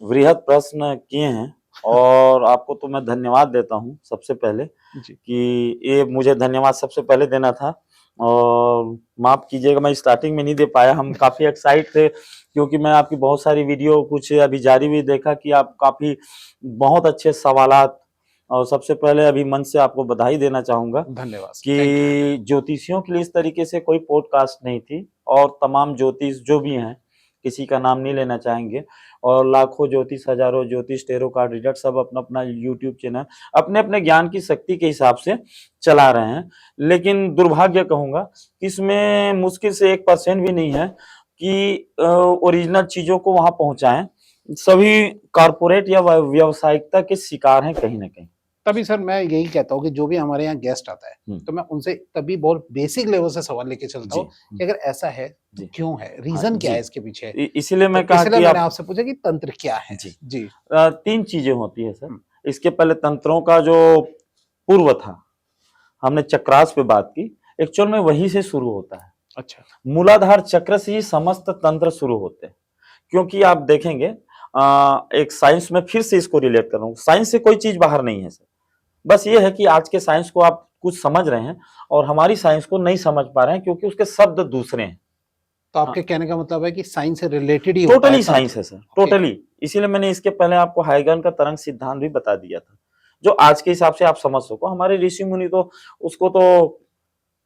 वृहद प्रश्न किए हैं, और आपको तो मैं धन्यवाद देता हूँ सबसे पहले, जी, कि ये मुझे धन्यवाद सबसे पहले देना था, और माफ कीजिएगा मैं स्टार्टिंग में नहीं दे पाया। हम काफी एक्साइट थे, क्योंकि मैं आपकी बहुत सारी वीडियो कुछ अभी जारी भी देखा कि आप काफी बहुत अच्छे सवालात, और सबसे पहले अभी मन से आपको बधाई देना चाहूंगा धन्यवाद सर, थैंक यू। कि ज्योतिषियों के लिए इस तरीके से कोई पॉडकास्ट नहीं थी, और तमाम ज्योतिष जो भी हैं, किसी का नाम नहीं लेना चाहेंगे, और लाखों ज्योतिष, हजारों ज्योतिष, टेरो कार्ड रीडर सब अपना अपना यूट्यूब चैनल अपने अपने ज्ञान की शक्ति के हिसाब से चला रहे हैं। लेकिन दुर्भाग्य कहूंगा कि इसमें मुश्किल से 1% भी नहीं है कि ओरिजिनल चीजों को वहां पहुंचाएं। सभी कारपोरेट या व्यावसायिकता के शिकार हैं कहीं ना कहीं। तभी सर मैं यही कहता हूँ कि जो भी हमारे यहाँ गेस्ट आता है तो मैं उनसे तभी बहुत बेसिक लेवल से सवाल लेके चलता हूँ कि अगर ऐसा है तो जी। क्यों है, रीजन क्या है इसके पीछे। इसीलिए मैं तो कहा इसलिए कि मैंने आप आपसे पूछा कि तंत्र क्या है। जी। जी, 3 चीजें होती है सर। इसके पहले तंत्रों का जो पूर्व था, हमने चक्रास पे बात की, एक्चुअल में वहीं से शुरू होता है। अच्छा, मूलाधार चक्र से ही समस्त तंत्र शुरू होते हैं। क्योंकि आप देखेंगे एक साइंस में फिर से इसको रिलेट कर रहा हूँ, साइंस से कोई चीज बाहर नहीं है सर। बस ये है कि आज के साइंस को आप कुछ समझ रहे हैं और हमारी साइंस को नहीं समझ पा रहे हैं, क्योंकि उसके शब्द दूसरे हैं। तो आपके कहने का मतलब है कि साइंस से रिलेटेड ही होता है टोटली तंत्र। साइंस है सर, टोटली। इसीलिए मैंने इसके पहले आपको हाइगन का तरंग सिद्धांत भी बता दिया था, जो आज के हिसाब से आप समझ सको। हमारे ऋषि मुनि तो उसको तो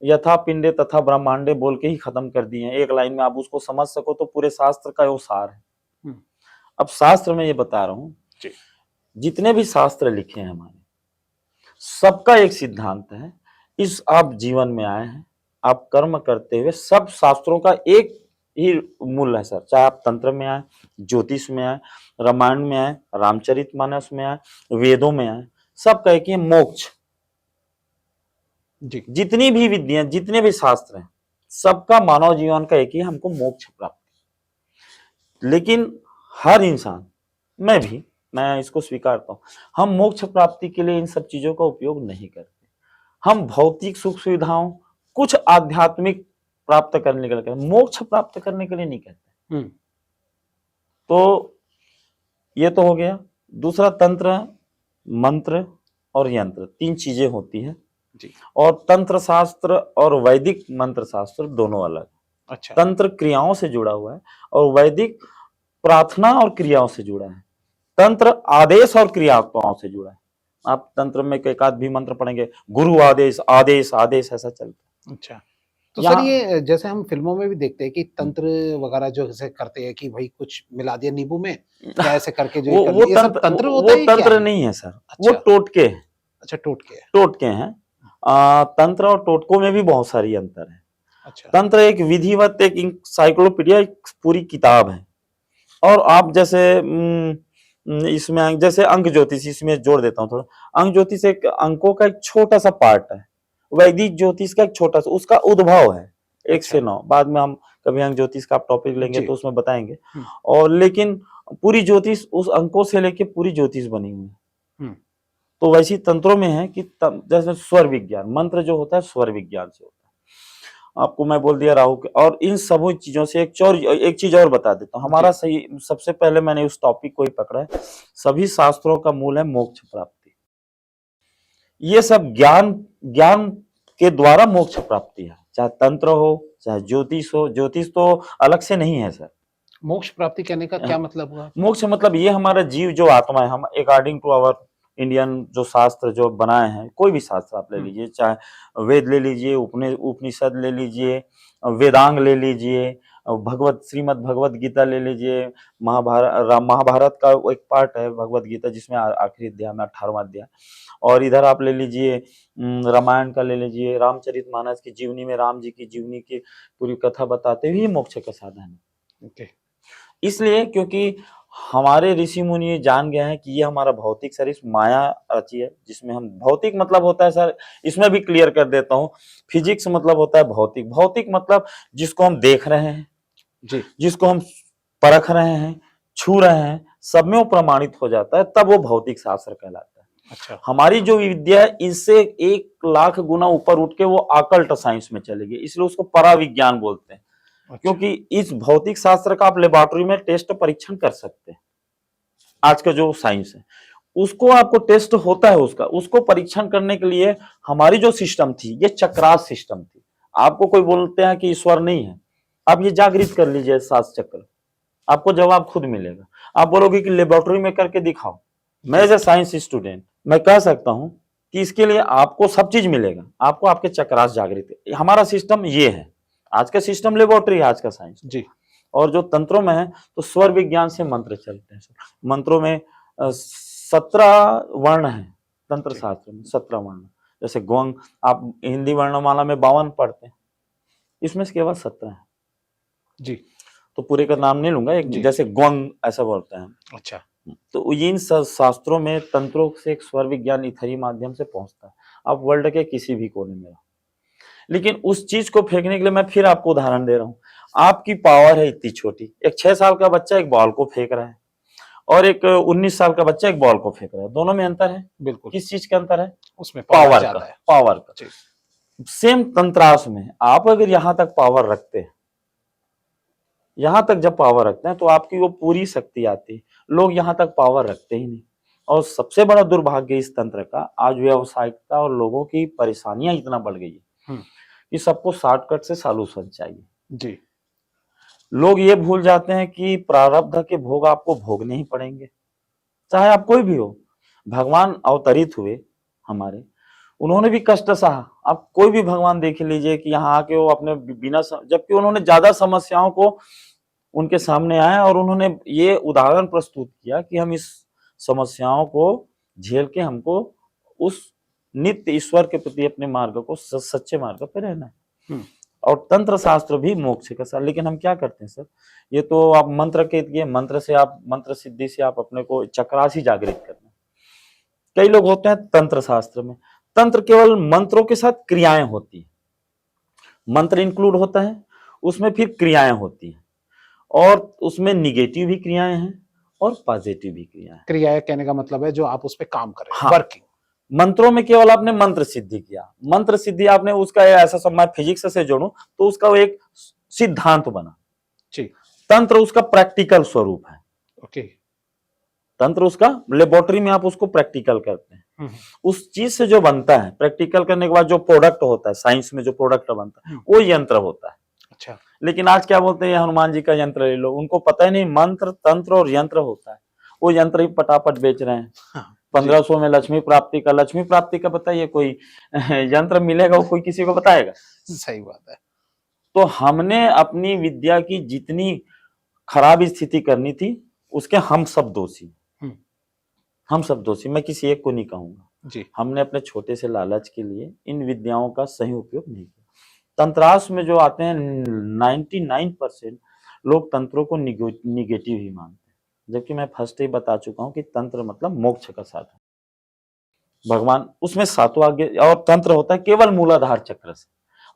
यथा पिंडे तथा ब्रह्मांडे बोल के ही खत्म कर दिए हैं। एक लाइन में आप उसको समझ सको तो पूरे शास्त्र का वो सार है। अब शास्त्र में ये बता रहा हूं, जितने भी शास्त्र लिखे हैं हमारे, सबका एक सिद्धांत है। इस आप जीवन में आए हैं, आप कर्म करते हुए, सब शास्त्रों का एक ही मूल है सर। चाहे आप तंत्र में आए, ज्योतिष में आए, रामायण में आए, रामचरितमानस में आए, वेदों में आए, सब कहे कि मोक्ष। जी, जितनी भी विद्या, जितने भी शास्त्र हैं, सबका मानव जीवन का एक ही, हमको मोक्ष प्राप्त। लेकिन हर इंसान, मैं इसको स्वीकारता हूं, हम मोक्ष प्राप्ति के लिए इन सब चीजों का उपयोग नहीं करते। हम भौतिक सुख सुविधाओं, कुछ आध्यात्मिक प्राप्त करने के लिए, मोक्ष प्राप्त करने के लिए नहीं कहते। तो ये तो हो गया। दूसरा तंत्र, मंत्र और यंत्र, 3 चीजें होती है जी। और तंत्र शास्त्र और वैदिक मंत्र शास्त्र दोनों अलग। अच्छा, तंत्र क्रियाओं से जुड़ा हुआ है और वैदिक प्रार्थना और क्रियाओं से जुड़ा है। तंत्र आदेश और क्रियाओं से जुड़ा है। आप तंत्र में एक आध भी मंत्र पढ़ेंगे, गुरु आदेश, आदेश, आदेश, ऐसा चलता है। अच्छा। तो सर ये जैसे हम फिल्मों में भी देखते हैं कि तंत्र वगैरह जो ऐसे करते हैं कि भाई कुछ मिला दिया नींबू में, क्या ऐसे करके जो वो ये सब तंत्र होता है, वो क्या तंत्र है? नहीं है सर, अच्छा, वो टोटके। अच्छा, टोटके है। टोटके हैं। तंत्र और टोटकों में भी बहुत सारी अंतर है। अच्छा। तंत्र एक विधिवत एक इंसाइक्लोपीडिया, एक पूरी किताब है। और आप जैसे इसमें जैसे अंक ज्योतिष इसमें जोड़ देता हूँ थोड़ा। अंक ज्योतिष एक अंकों का एक छोटा सा पार्ट है, वैदिक ज्योतिष का एक छोटा सा, उसका उद्भव है 1 से 9। बाद में हम कभी अंक ज्योतिष का आप टॉपिक लेंगे जी। तो उसमें बताएंगे। और लेकिन पूरी ज्योतिष उस अंकों से लेके पूरी ज्योतिष बनी हुई है। तो वैसी तंत्रों में है कि जैसे स्वर विज्ञान, मंत्र जो होता है स्वर विज्ञान से होता है। आपको मैं बोल दिया राहु के, और इन सभी चीजों से एक चीज और बता देता हूँ। हमारा सही, सबसे पहले मैंने उस टॉपिक को ही पकड़ा है। सभी शास्त्रों का मूल है मोक्ष प्राप्ति। ये सब ज्ञान के द्वारा मोक्ष प्राप्ति है, चाहे तंत्र हो चाहे ज्योतिष हो। ज्योतिष तो अलग से नहीं है सर। मोक्ष प्राप्ति कहने का क्या मतलब हुआ? मोक्ष मतलब ये हमारा जीव जो आत्मा है, हम अकॉर्डिंग टू आवर इंडियन जो शास्त्र जो बनाए हैं, कोई भी शास्त्र आप ले लीजिए, चाहे वेद ले लीजिए, उपनिषद ले लीजिए, वेदांग ले लीजिए, श्रीमद् भगवत गीता ले लीजिए, महाभारत का एक पार्ट है भगवत गीता जिसमें आखिरी अध्याय में 18वां अध्याय। और इधर आप ले लीजिए रामायण का ले लीजिए, रामचरितमानस की जीवनी में राम जी की जीवनी की पूरी कथा बताते हुए मोक्ष का साधन है। इसलिए क्योंकि हमारे ऋषि मुनि ये जान गए हैं कि ये हमारा भौतिक शरीर माया रची है, जिसमें हम भौतिक मतलब होता है सर, इसमें भी क्लियर कर देता हूँ, फिजिक्स मतलब होता है भौतिक। भौतिक मतलब जिसको हम देख रहे हैं जी, जिसको हम परख रहे हैं, छू रहे हैं, सब में वो प्रमाणित हो जाता है, तब वो भौतिक शास्त्र कहलाता है। अच्छा। हमारी जो विद्या है इससे 1 लाख गुना ऊपर उठ के वो अकल्ट साइंस में चलेगी, इसलिए उसको पराविज्ञान बोलते हैं। अच्छा। क्योंकि इस भौतिक शास्त्र का आप लेबोरेटरी में टेस्ट परीक्षण कर सकते हैं। आज का जो साइंस है उसको आपको टेस्ट होता है, उसको परीक्षण करने के लिए हमारी जो सिस्टम थी ये चक्रास सिस्टम थी। आपको कोई बोलते हैं कि ईश्वर नहीं है, आप ये जागृत कर लीजिए 7 चक्र, आपको जवाब खुद मिलेगा। आप बोलोगे कि लेबोरेटरी में करके दिखाओ, मैं एज ए साइंस स्टूडेंट मैं कह सकता हूं कि इसके लिए आपको सब चीज मिलेगा, आपको आपके चक्रास जागृत। हमारा सिस्टम ये है, आज का सिस्टम लेबोरेटरी है, आज का साइंस जी। और जो तंत्रों में है तो स्वर विज्ञान से मंत्र चलते हैं। मंत्रों में 17 वर्ण है, तंत्र शास्त्र में 17 वर्ण। जैसे गोंग आप हिंदी वर्णमाला में 52 पढ़ते हैं, इसमें से केवल 17 है जी। तो पूरे का नाम नहीं लूंगा, एक जैसे गोंग ऐसा बोलते हैं। अच्छा। तो इन शास्त्रों में तंत्रों से एक स्वर विज्ञान इथरी माध्यम से पहुंचता है, आप वर्ल्ड के किसी भी कोने में। लेकिन उस चीज को फेंकने के लिए मैं फिर आपको उदाहरण दे रहा हूं। आपकी पावर है इतनी छोटी, एक 6 साल का बच्चा एक बॉल को फेंक रहा है और एक 19 साल का बच्चा एक बॉल को फेंक रहा है, दोनों में अंतर है। बिल्कुल। किस चीज का अंतर है? उसमें पावर का, पावर का। सेम तंत्रास में आप अगर यहां तक पावर रखते हैं, यहां तक जब पावर रखते हैं तो आपकी वो पूरी शक्ति आती है। लोग यहां तक पावर रखते ही नहीं। और सबसे बड़ा दुर्भाग्य इस तंत्र का, आज व्यावसायिकता और लोगों की परेशानियां इतना बढ़ गई है कि सबको शॉर्टकट से सॉल्यूशन चाहिए जी। लोग ये भूल जाते हैं कि प्रारब्ध के भोग आपको भोगने ही पड़ेंगे, चाहे आप कोई भी हो। भगवान अवतरित हुए हमारे, उन्होंने भी कष्ट सहा। आप कोई भी भगवान देख लीजिए कि यहाँ आके वो अपने बिना, जबकि उन्होंने ज्यादा समस्याओं को उनके सामने आया और उन्होंने ये उदाहरण प्रस्तुत किया कि हम इस समस्याओं को झेल के हमको उस नित्य ईश्वर के प्रति अपने मार्ग को सच्चे मार्ग पे रहना है। और तंत्र शास्त्र भी मोक्ष का साथ। लेकिन हम क्या करते हैं सर, ये तो आप मंत्र के मंत्र से आप मंत्र सिद्धि से आप अपने को चक्रास ही जागृत करना। कई लोग होते हैं तंत्र शास्त्र में, तंत्र केवल मंत्रों के साथ क्रियाएं होती है, मंत्र इंक्लूड होता है उसमें, फिर क्रियाएं होती है और उसमें निगेटिव भी क्रियाएं हैं और पॉजिटिव भी क्रियाएं। क्रियाएं कहने का मतलब है जो आप उस पर काम कर रहे हैं, वर्किंग। मंत्रों में केवल आपने मंत्र सिद्धि किया, मंत्र सिद्धि आपने उसका ऐसा सब मैं फिजिक्स से जोड़ूं तो उसका वो एक सिद्धांत बना जी। तंत्र उसका प्रैक्टिकल स्वरूप है। ओके। तंत्र उसका लेबोरेटरी में आप उसको प्रैक्टिकल करते हैं, उस चीज से जो बनता है प्रैक्टिकल करने के बाद जो प्रोडक्ट होता है, साइंस में जो प्रोडक्ट बनता है वो यंत्र होता है। अच्छा। लेकिन आज क्या बोलते हैं, हनुमान जी का यंत्र ले लो, उनको पता ही नहीं मंत्र तंत्र और यंत्र होता है, वो यंत्र ही पटापट बेच रहे हैं। 1500 में लक्ष्मी प्राप्ति का बताइए, कोई यंत्र मिलेगा वो कोई किसी को बताएगा? सही बात है। तो हमने अपनी विद्या की जितनी खराब स्थिति करनी थी उसके हम सब दोषी, हम सब दोषी, मैं किसी एक को नहीं कहूंगा। जी। हमने अपने छोटे से लालच के लिए इन विद्याओं का सही उपयोग नहीं किया। तंत्रास में जो आते हैं 99% लोग तंत्रों को निगेटिव ही मानते हैं, जबकि मैं फर्स्ट ही बता चुका हूँ कि तंत्र मतलब मोक्ष का साधन। भगवान उसमें सातों आगे, और तंत्र होता है केवल मूलाधार चक्र से,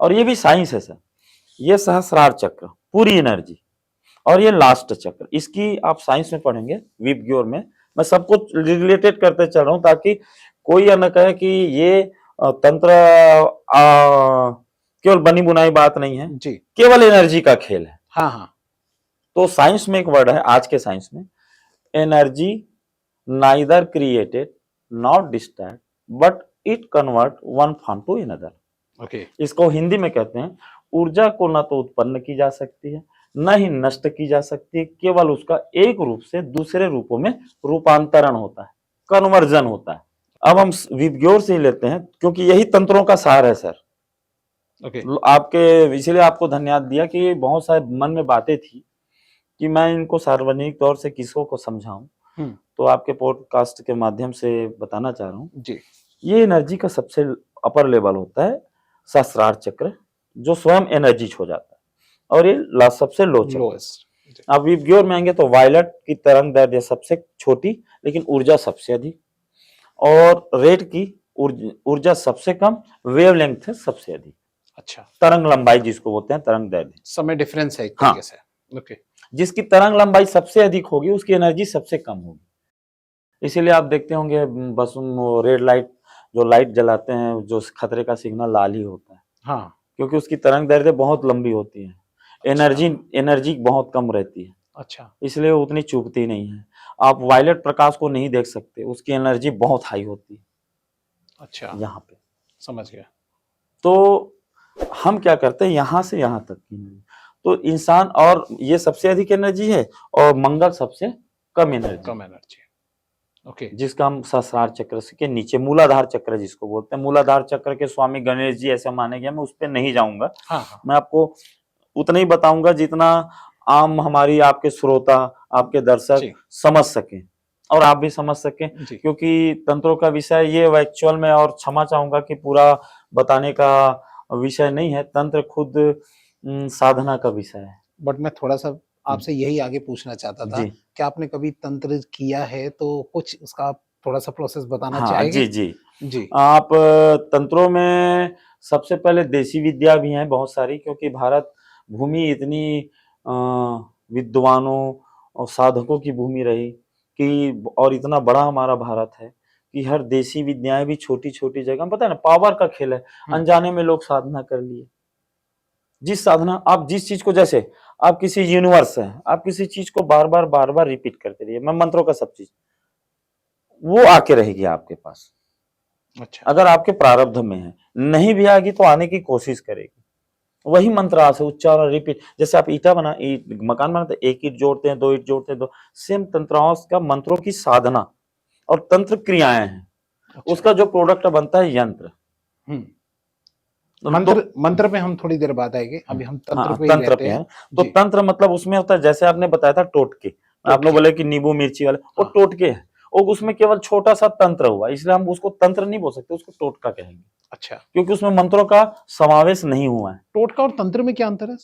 और ये भी साइंस है सर। ये सहस्रार चक्र पूरी एनर्जी, और ये लास्ट चक्र, इसकी आप साइंस में पढ़ेंगे विबग्योर में। मैं सब कुछ रिलेटेड करते चल रहा हूँ ताकि कोई यह न कहे कि ये तंत्र केवल बनी बुनाई बात नहीं है, जी। केवल एनर्जी का खेल है। हाँ, हाँ। तो साइंस में एक वर्ड है आज के साइंस में, energy neither created not distract but it convert one form to another. Okay. इसको हिंदी में कहते हैं ऊर्जा को न तो उत्पन्न की जा सकती है न ही नष्ट की जा सकती है, केवल उसका एक रूप से दूसरे रूपों में रूपांतरण होता है, कन्वर्जन होता है। अब हम विबग्योर से ही लेते हैं क्योंकि यही तंत्रों का सार है सर। ओके। आपके इसीलिए आपको धन्यवाद दिया कि बहुत सारे मन में बातें थी कि मैं इनको सार्वजनिक तौर से किसको को समझाऊं, तो आपके पॉडकास्ट के माध्यम से बताना चाह रहा हूँ। जी। ये एनर्जी का सबसे अपर लेवल होता है सहस्रार चक्र, जो स्वयं एनर्जी हो जाता है, और ये सबसे लो चक्र। लोएस्ट। अब विबग्योर में आएंगे तो वायलेट की तरंग दैर्ध्य सबसे छोटी लेकिन ऊर्जा सबसे अधिक, और रेड की ऊर्जा सबसे कम, वेवलेंथ है सबसे अधिक। अच्छा। तरंग लंबाई जिसको बोलते हैं तरंग दैर्ध्य, समय डिफरेंस है एक हाँ। तरीके से। ओके। जिसकी तरंग लंबाई सबसे अधिक होगी उसकी एनर्जी सबसे कम होगी। इसीलिए आप देखते होंगे बस रेड लाइट, जो लाइट जलाते हैं, जो खतरे का सिग्नल लाल ही होता है, हाँ। क्योंकि उसकी तरंग दैर्ध्य बहुत लंबी होती है, एनर्जी बहुत कम रहती है, अच्छा। इसलिए वो उतनी चुभती नहीं है। आप वायलेट प्रकाश को नहीं देख सकते, उसकी एनर्जी बहुत हाई होती है। अच्छा, यहाँ पे समझ गया। तो हम क्या करते हैं, यहाँ से यहाँ तक की एनर्जी, तो इंसान, और ये सबसे अधिक एनर्जी है, और मंगल सबसे कम एनर्जी, कम एनर्जी। ओके। जिसका हम सहस्रार चक्र के नीचे मूलाधार चक्र जिसको बोलते हैं। मूलाधार चक्र के स्वामी गणेश जी ऐसे माने गए, मैं उस पर नहीं जाऊंगा। हाँ, हाँ। मैं आपको उतना ही बताऊंगा जितना आम हमारी आपके श्रोता, आपके दर्शक समझ सकें, और आप भी समझ सकें, क्योंकि तंत्रों का विषय ये एक्चुअल में, और क्षमा चाहूंगा कि पूरा बताने का विषय नहीं है, तंत्र खुद साधना का विषय है। बट मैं थोड़ा सा आपसे यही आगे पूछना चाहता था कि आपने कभी तंत्र किया है, तो कुछ उसका थोड़ा सा प्रोसेस बताना चाहेंगे? जी। आप तंत्रों में सबसे पहले देसी विद्या भी हैं बहुत सारी, क्योंकि भारत भूमि इतनी विद्वानों और साधकों की भूमि रही कि, और इतना बड़ा हमारा भारत है कि हर देसी विद्याएं भी छोटी छोटी जगह, पता है ना, पावर का खेल है, अनजाने में लोग साधना कर लिए। जिस साधना, आप जिस चीज को, जैसे आप किसी यूनिवर्स है, आप किसी चीज को बार बार रिपीट करते रहिए, मैं मंत्रों का सब चीज, वो आके रहेगी आपके पास। अच्छा। अगर आपके प्रारब्ध में है, नहीं भी आएगी तो आने की कोशिश करेगी। वही मंत्र से उच्चारण रिपीट, जैसे आप ईटा मकान बनाते, एक ईट जोड़ते हैं, दो ईट जोड़ते हैं, दो, सेम तंत्राओं का मंत्रों की साधना और तंत्र क्रियाएं हैं। अच्छा। उसका जो प्रोडक्ट बनता है यंत्र। मंत्र पे हम थोड़ी देर बाद आएंगे, अभी हम तंत्र पे ही रहते हैं। तो तंत्र मतलब उसमें होता है, जैसे आपने बताया था टोटके, आपने बोले कि नींबू मिर्ची वाले, वो टोटके है, और उसमें केवल छोटा सा तंत्र हुआ, इसलिए हम उसको तंत्र नहीं बोल सकते, उसको टोटका कहेंगे। अच्छा। क्योंकि उसमें मंत्रों का समावेश नहीं हुआ है। टोटका और तंत्र में क्या अंतर है?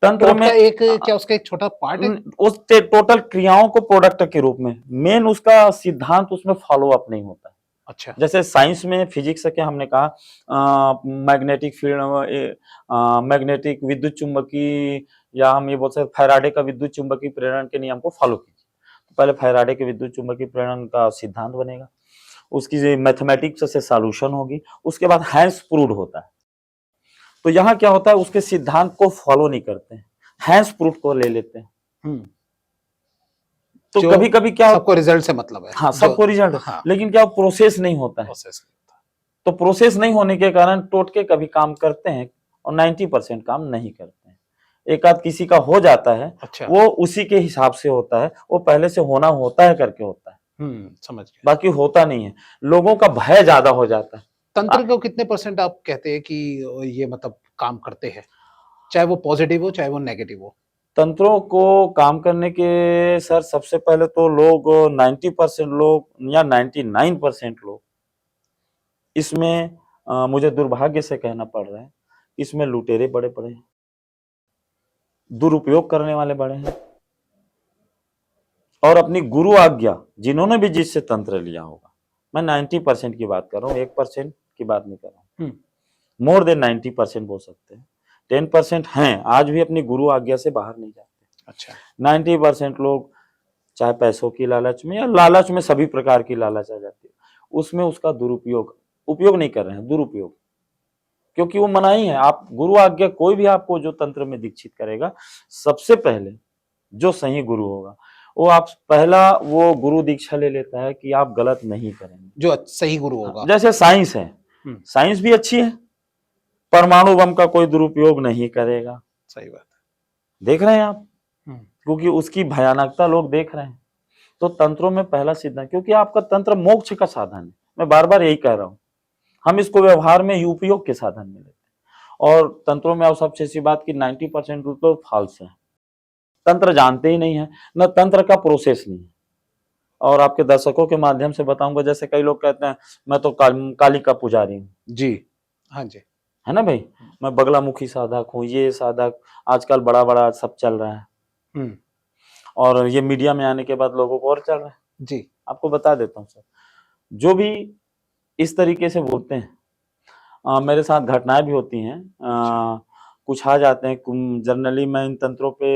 तंत्र में एक क्या उसका एक छोटा पार्ट है? उस टोटल क्रियाओं को प्रोडक्ट के रूप में, मेन उसका सिद्धांत उसमें फॉलो अप नहीं होता है। अच्छा। जैसे साइंस में, फिजिक्स के हमने कहा मैग्नेटिक फील्ड, मैग्नेटिक विद्युत चुंबकी, या हम ये बोल सकते फैराडे का विद्युत चुंबकीय प्रेरण के नियम को फॉलो कीजिए। तो पहले फैराडे के विद्युत चुंबकीय प्रेरण का सिद्धांत बनेगा, उसकी मैथमेटिक्स से सॉल्यूशन होगी, उसके बाद हैंस प्रूव्ड होता है। तो यहाँ क्या होता है, उसके सिद्धांत को फॉलो नहीं करते हैं, हैंस प्रूव्ड को ले लेते हैं। तो कभी कभी क्या, सबको रिजल्ट से मतलब है। हाँ, सबको रिजल्ट, हाँ। लेकिन क्या प्रोसेस नहीं होता है, तो प्रोसेस नहीं होने के कारण टोटके कभी काम करते हैं और 90% काम नहीं करते हैं। एक आध किसी का हो जाता है। अच्छा। वो उसी के हिसाब से होता है, वो पहले से होना होता है करके होता है। समझ गया। बाकी होता नहीं है, लोगों का भय ज्यादा हो जाता है। तंत्र को कितने % आप कहते हैं कि ये मतलब काम करते हैं, चाहे वो पॉजिटिव हो चाहे वो नेगेटिव हो? तंत्रों को काम करने के सर सबसे पहले तो लोग 90% लोग या 99% लोग इसमें मुझे दुर्भाग्य से कहना पड़ रहा है, इसमें लुटेरे बड़े बड़े हैं, दुरुपयोग करने वाले बड़े हैं, और अपनी गुरु आज्ञा जिन्होंने भी जिससे तंत्र लिया होगा, मैं 90% की बात कर रहा हूँ, 1% की बात नहीं कर रहा हूँ, मोर देन 90% बोल सकते हैं। 10% हैं आज भी अपनी गुरु आज्ञा से बाहर नहीं जाते। अच्छा। 90% लोग चाहे पैसों की लालच में या लालच में, सभी प्रकार की लालच आ जाती है, उसमें उसका दुरुपयोग, उपयोग नहीं कर रहे हैं, दुरुपयोग, क्योंकि वो मनाही है। आप गुरु आज्ञा, कोई भी आपको जो तंत्र में दीक्षित करेगा, सबसे पहले जो सही गुरु होगा वो आप पहला वो गुरु दीक्षा ले लेता है कि आप गलत नहीं करेंगे, जो सही गुरु होगा। जैसे साइंस है, साइंस भी अच्छी है, परमाणु बम का कोई दुरुपयोग नहीं करेगा। सही बात है, देख रहे हैं आप, क्योंकि उसकी भयानकता लोग देख रहे हैं। तो तंत्रों में पहला सिद्धांत, क्योंकि आपका तंत्र मोक्ष का साधन है, मैं बार बार यही कह रहा हूं, हम इसको व्यवहार में उपयोग के साधन में लेते हैं। और तंत्रों में आप सबसे अच्छी बात की 90% तो फाल्स है, तंत्र जानते ही नहीं है, न तंत्र का प्रोसेस नहीं है। और आपके दर्शकों के माध्यम से बताऊंगा, जैसे कई लोग कहते हैं मैं तो काली का पुजारी हूँ जी, हाँ जी, है ना भाई, मैं बगलामुखी साधक हूँ, ये साधक आजकल बड़ा बड़ा सब चल रहा है, और ये मीडिया में आने के बाद लोगों को और चल रहा है जी। आपको बता देता हूँ सर, जो भी इस तरीके से बोलते हैं, मेरे साथ घटनाएं भी होती हैं, कुछ आ जाते हैं। जनरली मैं इन तंत्रों पे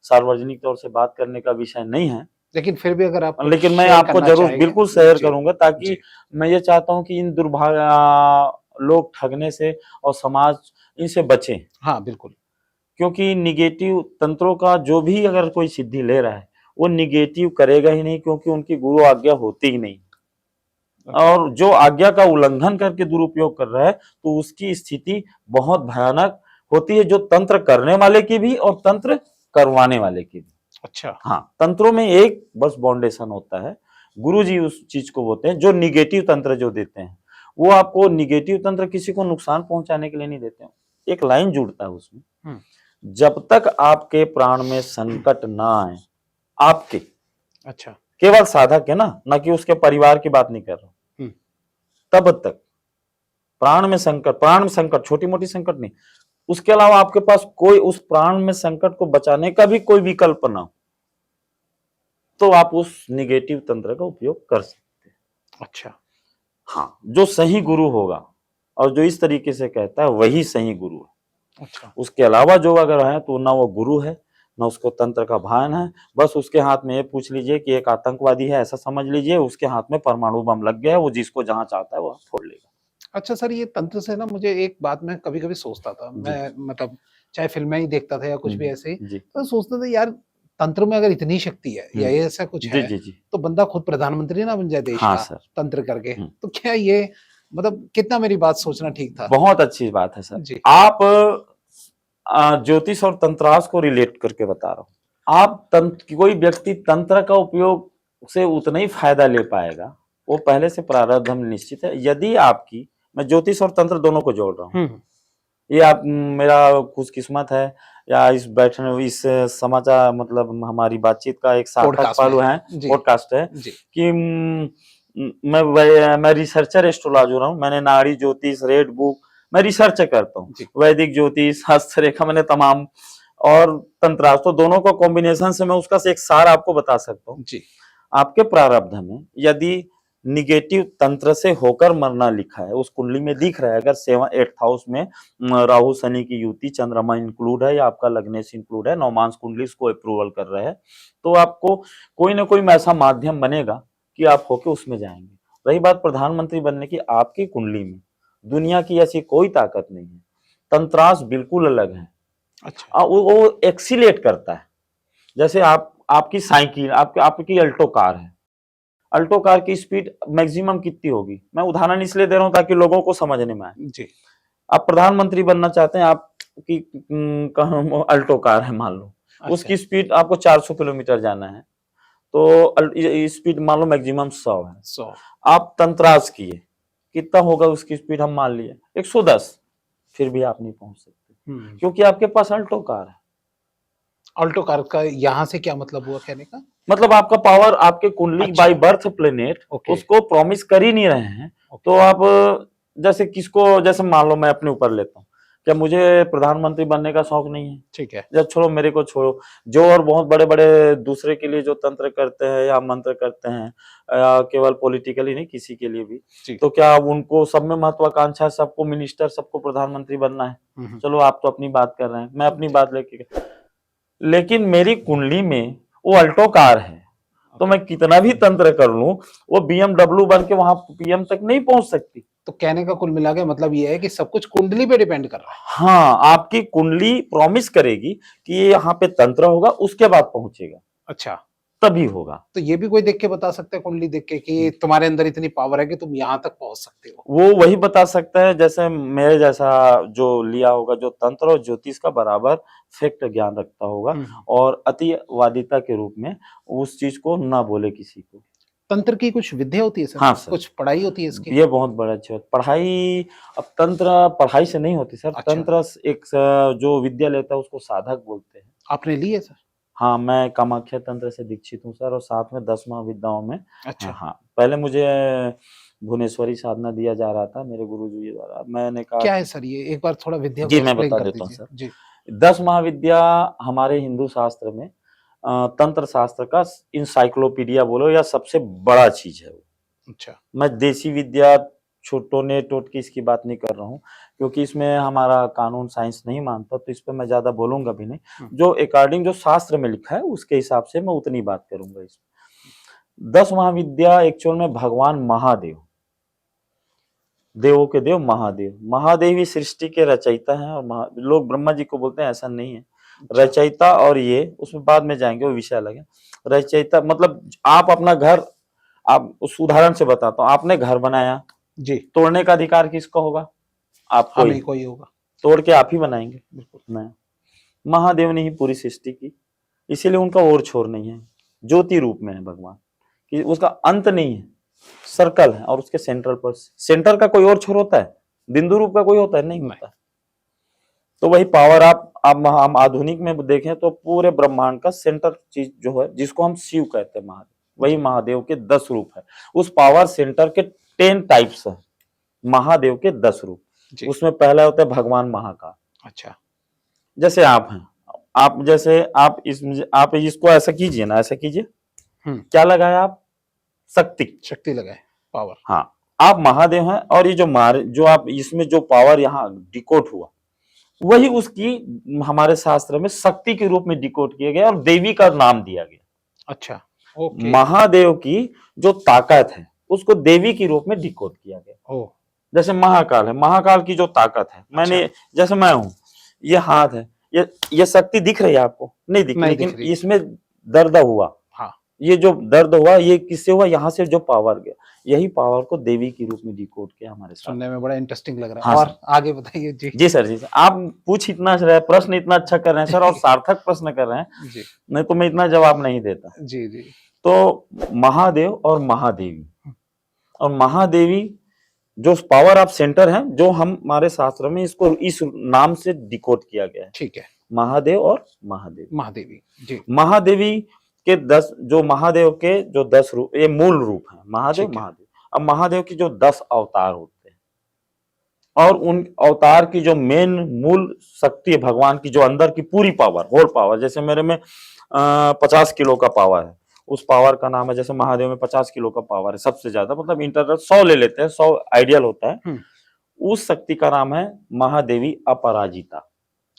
सार्वजनिक तौर से बात करने का विषय नहीं है, लेकिन फिर भी अगर आप लेकिन मैं आपको जरूर बिल्कुल शेयर करूंगा, ताकि मैं ये चाहता हूं कि इन दुर्भाग्य लोग ठगने से और समाज इनसे बचे। हाँ बिल्कुल, क्योंकि निगेटिव तंत्रों का जो भी अगर कोई सिद्धि ले रहा है वो निगेटिव करेगा ही नहीं, क्योंकि उनकी गुरु आज्ञा होती ही नहीं, और जो आज्ञा का उल्लंघन करके दुरुपयोग कर रहा है तो उसकी स्थिति बहुत भयानक होती है, जो तंत्र करने वाले की भी और तंत्र करवाने वाले की भी। अच्छा, हाँ, तंत्रों में एक बस बाउंडेशन होता है, गुरुजी उस चीज को बोलते हैं, जो निगेटिव तंत्र जो देते हैं वो आपको निगेटिव तंत्र किसी को नुकसान पहुंचाने के लिए नहीं देते हैं। एक लाइन जुड़ता है उसमें, जब तक आपके प्राण में संकट ना आए, आपके, अच्छा, केवल साधक है ना कि उसके परिवार की बात नहीं कर रहा हूं, तब तक प्राण में संकट छोटी मोटी संकट नहीं, उसके अलावा आपके पास कोई उस प्राण में संकट को बचाने का भी कोई विकल्प ना हो, तो आप उस निगेटिव तंत्र का उपयोग कर सकते हैं। अच्छा, हाँ, जो सही गुरु होगा और जो इस तरीके से कहता है वही सही गुरु है। अच्छा, उसके अलावा जो अगर है तो ना वो गुरु है, ना उसको तंत्र का भान है। बस उसके हाथ में ये पूछ लीजिए कि एक आतंकवादी है, ऐसा समझ लीजिए, उसके हाथ में परमाणु बम लग गया है, वो जिसको जहां चाहता है वो फोड़ लेगा। अच्छा सर, ये तंत्र से ना मुझे एक बात मैं कभी-कभी सोचता था, मैं मतलब चाहे फ़िल्में ही देखता था या कुछ भी ऐसे ही, तो सोचता था यार तंत्र में अगर इतनी शक्ति है या ये ऐसा कुछ है, तो बंदा खुद प्रधानमंत्री ना बन जाए देश हाँ का सर, तंत्र करके। तो क्या ये मतलब कितना मेरी बात सोचना ठीक था? बहुत अच्छी बात है सर। जी। आप ज्योतिष और तंत्रास को रिलेट करके बता रहा हूँ। आप कोई व्यक्ति तंत्र का उपयोग से उतना ही फायदा ले पाएगा, वो पहले से प्रारब्ध हम निश्चित है। यदि आपकी, मैं ज्योतिष और तंत्र दोनों को जोड़ रहा हूँ, ये आप मेरा खुशकिस्मत है या इस बैठने इस समाचार मतलब हमारी बातचीत का एक सार्थक पहलू है, पॉडकास्ट है कि मैं रिसर्चर एस्ट्रोलॉजर हूँ। मैंने नाड़ी ज्योतिष, रेड बुक, मैं रिसर्च करता हूँ, वैदिक ज्योतिष, हस्तरेखा, मैंने तमाम, और तंत्रास, तो दोनों को कॉम्बिनेशन से मैं उसका एक सार आपको बता सकता हूँ। आपके प्रारब्ध में यदि निगेटिव तंत्र से होकर मरना लिखा है, उस कुंडली में दिख रहा है, अगर 7th हाउस में राहु शनि की युति, चंद्रमा इंक्लूड है या आपका लग्नेश इंक्लूड है, नवमांश कुंडली इसको अप्रूवल कर रहे हैं, तो आपको कोई ना कोई ऐसा माध्यम बनेगा कि आप होके उसमें जाएंगे। रही बात प्रधानमंत्री बनने की, आपकी कुंडली में दुनिया की ऐसी कोई ताकत नहीं है, तंत्रास बिल्कुल अलग है। अच्छा, वो एक्सीलेट करता है। जैसे आपकी साइकिल, आपकी अल्टो कार है, अल्टो कार की स्पीड मैक्सिमम कितनी होगी, मैं उदाहरण इसलिए दे रहा हूं ताकि लोगों को समझने में आए जी। आप प्रधानमंत्री बनना चाहते हैं, आपकी अल्टो कार है मान लो, उसकी स्पीड आपको 400 किलोमीटर जाना है, तो स्पीड मान लो मैक्सिमम 100 है, 100 आप तंत्रास किए, कितना होगा उसकी स्पीड, हम मान लिए 110, फिर भी आप नहीं पहुंच सकते, क्योंकि आपके पास अल्टो कार है। ऑल्टो कार का यहाँ से क्या मतलब हुआ कहने का? मतलब आपका पावर आपके कुंडली अच्छा। By birth planet okay. उसको प्रॉमिस कर ही नहीं रहे हैं। तो ओके। आप जैसे किसको, जैसे मान लो मैं अपने ऊपर लेता हूँ, क्या मुझे प्रधानमंत्री बनने का शौक नहीं है? ठीक है। जब छोड़ो, मेरे को छोड़ो, जो और बहुत बड़े बड़े दूसरे के लिए जो तंत्र करते हैं या मंत्र करते हैं, केवल पॉलिटिकली नहीं, किसी के लिए भी, जी। तो क्या अब उनको सब में महत्वाकांक्षा है, सबको मिनिस्टर, सबको प्रधानमंत्री बनना है? चलो आप तो अपनी बात कर रहे हैं, मैं अपनी बात लेके, लेकिन मेरी कुंडली में वो अल्टो कार है, तो मैं कितना भी तंत्र कर लूं, वो BMW बन के वहां PM तक नहीं पहुंच सकती। तो कहने का कुल मिला के मतलब ये है कि सब कुछ कुंडली पे डिपेंड कर रहा है। हाँ, आपकी कुंडली प्रॉमिस करेगी कि ये यहाँ पे तंत्र होगा, उसके बाद पहुंचेगा, अच्छा। तभी होगा। तो ये भी कोई देख के बता सकता है कुंडली देख के कि तुम्हारे अंदर इतनी पावर है कि तुम यहाँ तक पहुंच सकते हो? वो वही बता सकता है जैसे मेरे जैसा जो लिया होगा, जो तंत्र और ज्योतिष का बराबर फैक्ट ज्ञान रखता होगा और अतिवादिता के रूप में उस चीज को ना बोले किसी को। तंत्र की कुछ विद्या होती है सर? हाँ सर, कुछ पढ़ाई होती है इसकी? ये बहुत बड़ा अच्छी बात। पढ़ाई, अब तंत्र पढ़ाई से नहीं होती सर। अच्छा। तंत्र एक जो विद्या लेता है उसको साधक बोलते हैं। आपने ली है सर? हाँ, मैं कामाख्या तंत्र से दीक्षित हूँ सर, और साथ में 10 महाविद्याओं में। अच्छा। हाँ, पहले मुझे भुवनेश्वरी साधना दिया जा रहा था मेरे गुरुजी द्वारा। मैंने कहा क्या है सर ये? एक बार थोड़ा विद्या को जी, मैं एक्सप्लेन बता कर देता हूँ दीजिए। सर। जी। 10 महाविद्या हमारे हिंदू शास्त्र में तंत्र शास्त्र का इंसाइक्लोपीडिया बोलो या सबसे बड़ा चीज है वो। अच्छा। मैं देसी विद्या, टोने टोटके इसकी बात नहीं कर रहा हूँ, क्योंकि इसमें हमारा कानून साइंस नहीं मानता, तो इस पे मैं ज्यादा बोलूंगा भी नहीं। जो अकॉर्डिंग जो शास्त्र में लिखा है उसके हिसाब से मैं उतनी बात करूंगा इसमें। 10 महाविद्या एक्चुअल में भगवान महादेव, देवों के देव महादेव, महादेव ही सृष्टि के रचयिता हैं। और लोग ब्रह्मा जी को बोलते हैं, ऐसा नहीं है। रचयिता और ये उसमें बाद में जाएंगे, वो विषय अलग है। रचयिता मतलब आप अपना घर, आप उस उदाहरण से बताता हूँ, आपने घर बनाया जी। तोड़ने का अधिकार किसका होगा? आपको हमें ही। कोई होगा। तोड़ के आप ही बनाएंगे। बिल्कुल। नहीं, महादेव ने ही पूरी सृष्टि की, इसीलिए उनका और छोर नहीं है। ज्योति रूप में है भगवान, कि उसका अंत नहीं है, सर्कल है और उसके सेंट्रल पर, सेंटर का कोई और छोर होता है? बिंदु रूप का कोई होता है? नहीं होता। तो वही पावर आप हम आधुनिक में देखें तो पूरे ब्रह्मांड का सेंटर चीज जो है, जिसको हम शिव कहते हैं, महादेव, वही महादेव के 10 रूप है। उस पावर सेंटर के 10 टाइप्स है, महादेव के 10 रूप। उसमें पहला होता है भगवान महाकाल। अच्छा। जैसे आप हैं, आप जैसे आप इसको ऐसा कीजिए ना, ऐसा कीजिए, क्या लगाया आप? शक्ति लगाए, पावर। हाँ, आप महादेव हैं, और ये जो आप इसमें जो पावर यहाँ डिकोड हुआ, वही उसकी हमारे शास्त्र में शक्ति के रूप में डिकोड किया गया और देवी का नाम दिया गया। अच्छा। ओके। महादेव की जो ताकत है उसको देवी के रूप में डिकोड किया गया। ओ। जैसे महाकाल है, महाकाल की जो ताकत है, मैंने जैसे मैं हूं, ये हाथ है, ये शक्ति दिख रही है आपको? नहीं दिख रही, लेकिन इसमें दर्द हुआ। हाँ, ये जो दर्द हुआ ये किससे हुआ? यहाँ से जो पावर गया, यही पावर को देवी के रूप में डिकोड किया हमारे साथ। सुनने में बड़ा इंटरेस्टिंग लग रहा है। हाँ, और आगे बताइए। जी जी सर, जी आप पूछ इतना रहे, प्रश्न इतना अच्छा कर रहे हैं सर, और सार्थक प्रश्न कर रहे हैं जी, नहीं तो मैं इतना जवाब नहीं देता। जी जी। तो महादेव और महादेवी, और महादेवी जो पावर ऑफ सेंटर है, जो हमारे शास्त्र में इसको इस नाम से डिकोड किया गया है। ठीक है। महादेव और महादेवी। महादेवी जी। महादेवी के 10 जो महादेव के जो 10 रूप, ये मूल रूप है महादेव। महादेव, अब महादेव की जो 10 अवतार होते हैं, और उन अवतार की जो मेन मूल शक्ति है भगवान की, जो अंदर की पूरी पावर, होल पावर, जैसे मेरे में 50 किलो का पावर है, उस पावर का नाम है, जैसे महादेव में 50 किलो का पावर है सबसे ज्यादा, मतलब इंटरनल 100 ले लेते हैं, 100 आइडियल होता है। उस शक्ति का नाम है महादेवी अपराजिता।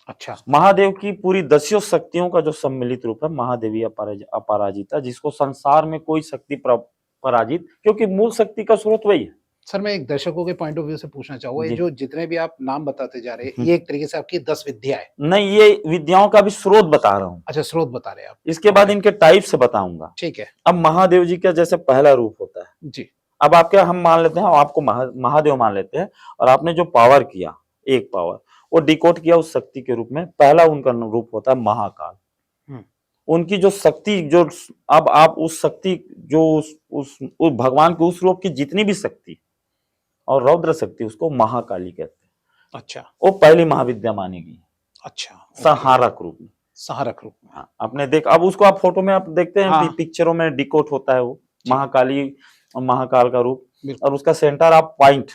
अच्छा। महादेव की पूरी 10 शक्तियों का जो सम्मिलित रूप है महादेवी अपराजिता, जिसको संसार में कोई शक्ति पराजित, क्योंकि मूल शक्ति का स्रोत वही है। सर, मैं एक दर्शकों के पॉइंट ऑफ व्यू से पूछना चाहूंगा, ये जो जितने भी आप नाम बताते जा रहे हैं, ये एक तरीके से आपकी 10 विद्या है? नहीं, ये विद्याओं का भी स्रोत बता रहा हूँ। अच्छा, स्रोत बता रहे हैं आप। इसके बाद इनके टाइप से बताऊंगा। ठीक है। अब महादेव जी का जैसे पहला रूप होता है जी, अब आपके हम मान लेते हैं, आपको महादेव मान लेते हैं, और आपने जो पावर किया, एक पावर वो डिकोड किया उस शक्ति के रूप में, पहला उनका रूप होता है महाकाल। उनकी जो शक्ति, जो अब आप उस शक्ति, जो उस भगवान के उस रूप की जितनी भी शक्ति और रौद्र शक्ति, उसको महाकाली कहते हैं। अच्छा। वो पहली महाविद्या मानी गई। अच्छा। संहारक रूप में, सहारक रूप में। हाँ, आपने देख, अब उसको आप फोटो में आप देखते हैं हाँ। पिक्चरों में डिकोट होता है वो जी। महाकाली और महाकाल का रूप, बिल्कुल। और उसका सेंटर आप पॉइंट।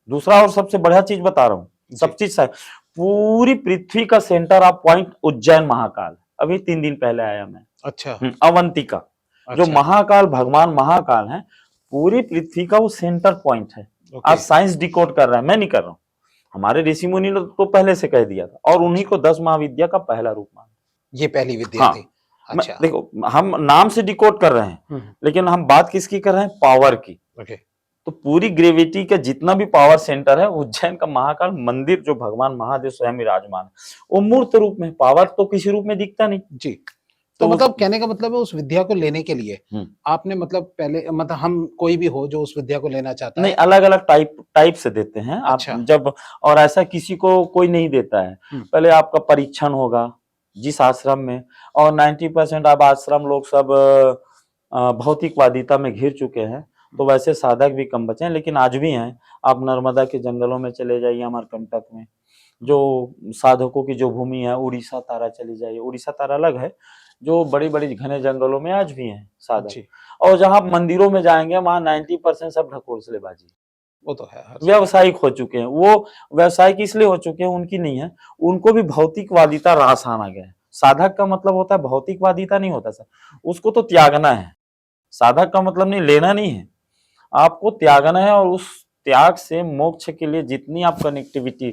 दूसरा और सबसे बढ़िया चीज बता रहा हूँ, जी। सब चीज पूरी पृथ्वी का सेंटर आप पॉइंट उज्जैन महाकाल, अभी 3 दिन पहले आया मैं। अच्छा। अवंतिका, जो अच्छा। महाकाल भगवान महाकाल है, पूरी पृथ्वी का वो सेंटर पॉइंट है। ओके। आज साइंस डिकोड कर रहा है, मैं नहीं कर रहा हूँ, हमारे ऋषि मुनि ने तो पहले से कह दिया था, और उन्हीं को 10 महाविद्या का पहला रूप माना। ये पहली विद्या हाँ, थी। मैं अच्छा। देखो, हम नाम से डिकोड कर रहे हैं, लेकिन हम बात किसकी कर रहे हैं, पावर की। ओके। तो पूरी ग्रेविटी का जितना भी पावर सेंटर है, उज्जैन का महाकाल मंदिर जो भगवान महादेव स्वयं विराजमान है, वो मूर्त रूप में, पावर तो किसी रूप में दिखता नहीं। जी। तो मतलब कहने का मतलब है उस विद्या को लेने के लिए आपने मतलब पहले मतलब हम कोई भी हो जो उस विद्या को लेना चाहता नहीं, है, अलग अलग टाइप से देते हैं आप। अच्छा। जब, और ऐसा किसी को कोई नहीं देता है, पहले आपका परीक्षण होगा जिस आश्रम में, और 90% अब आश्रम लोग सब भौतिकवादिता में घिर चुके हैं, तो वैसे साधक भी कम बचे हैं, लेकिन आज भी हैं। आप नर्मदा के जंगलों में चले जाइए, अमरकंटक में जो साधकों की जो भूमि है, उड़ीसा तारा चली जाइए, उड़ीसा तारा अलग है, जो बड़ी बड़ी घने जंगलों में आज भी हैं साधक। जी। और जहां मंदिरों में जाएंगे, वहां 90% सब ढकोसलेबाजी, वो तो है हर व्यावसायिक हो चुके हैं। वो व्यावसायिक इसलिए हो चुके हैं, उनकी नहीं है, उनको भी भौतिकवादिता रास आना गया है। साधक का मतलब होता है, भौतिकवादिता नहीं होता सर, उसको तो त्यागना है। साधक का मतलब नहीं लेना नहीं है, आपको त्यागना है, और उस त्याग से मोक्ष के लिए जितनी आप कनेक्टिविटी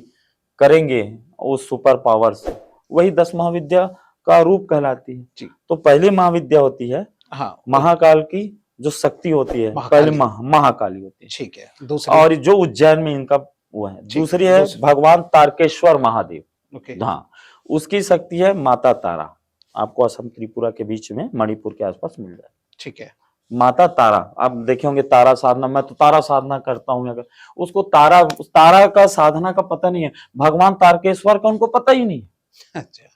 करेंगे उस सुपर पावर से, वही 10 महाविद्या का रूप कहलाती है। जी। तो पहली महाविद्या होती है हाँ, महाकाल की जो शक्ति होती है, पहले महाकाली होती है, ठीक है। दूसरी, और जो उज्जैन में इनका वो है। दूसरी है भगवान तारकेश्वर महादेव। ओके। हाँ, उसकी शक्ति है माता तारा, आपको असम त्रिपुरा के बीच में मणिपुर के आसपास मिल जाए। ठीक है। माता तारा, आप देखे होंगे तारा साधना, मैं तो तारा साधना करता हूँ, अगर उसको तारा का साधना का पता नहीं है, भगवान तारकेश्वर का उनको पता ही नहीं। अच्छा।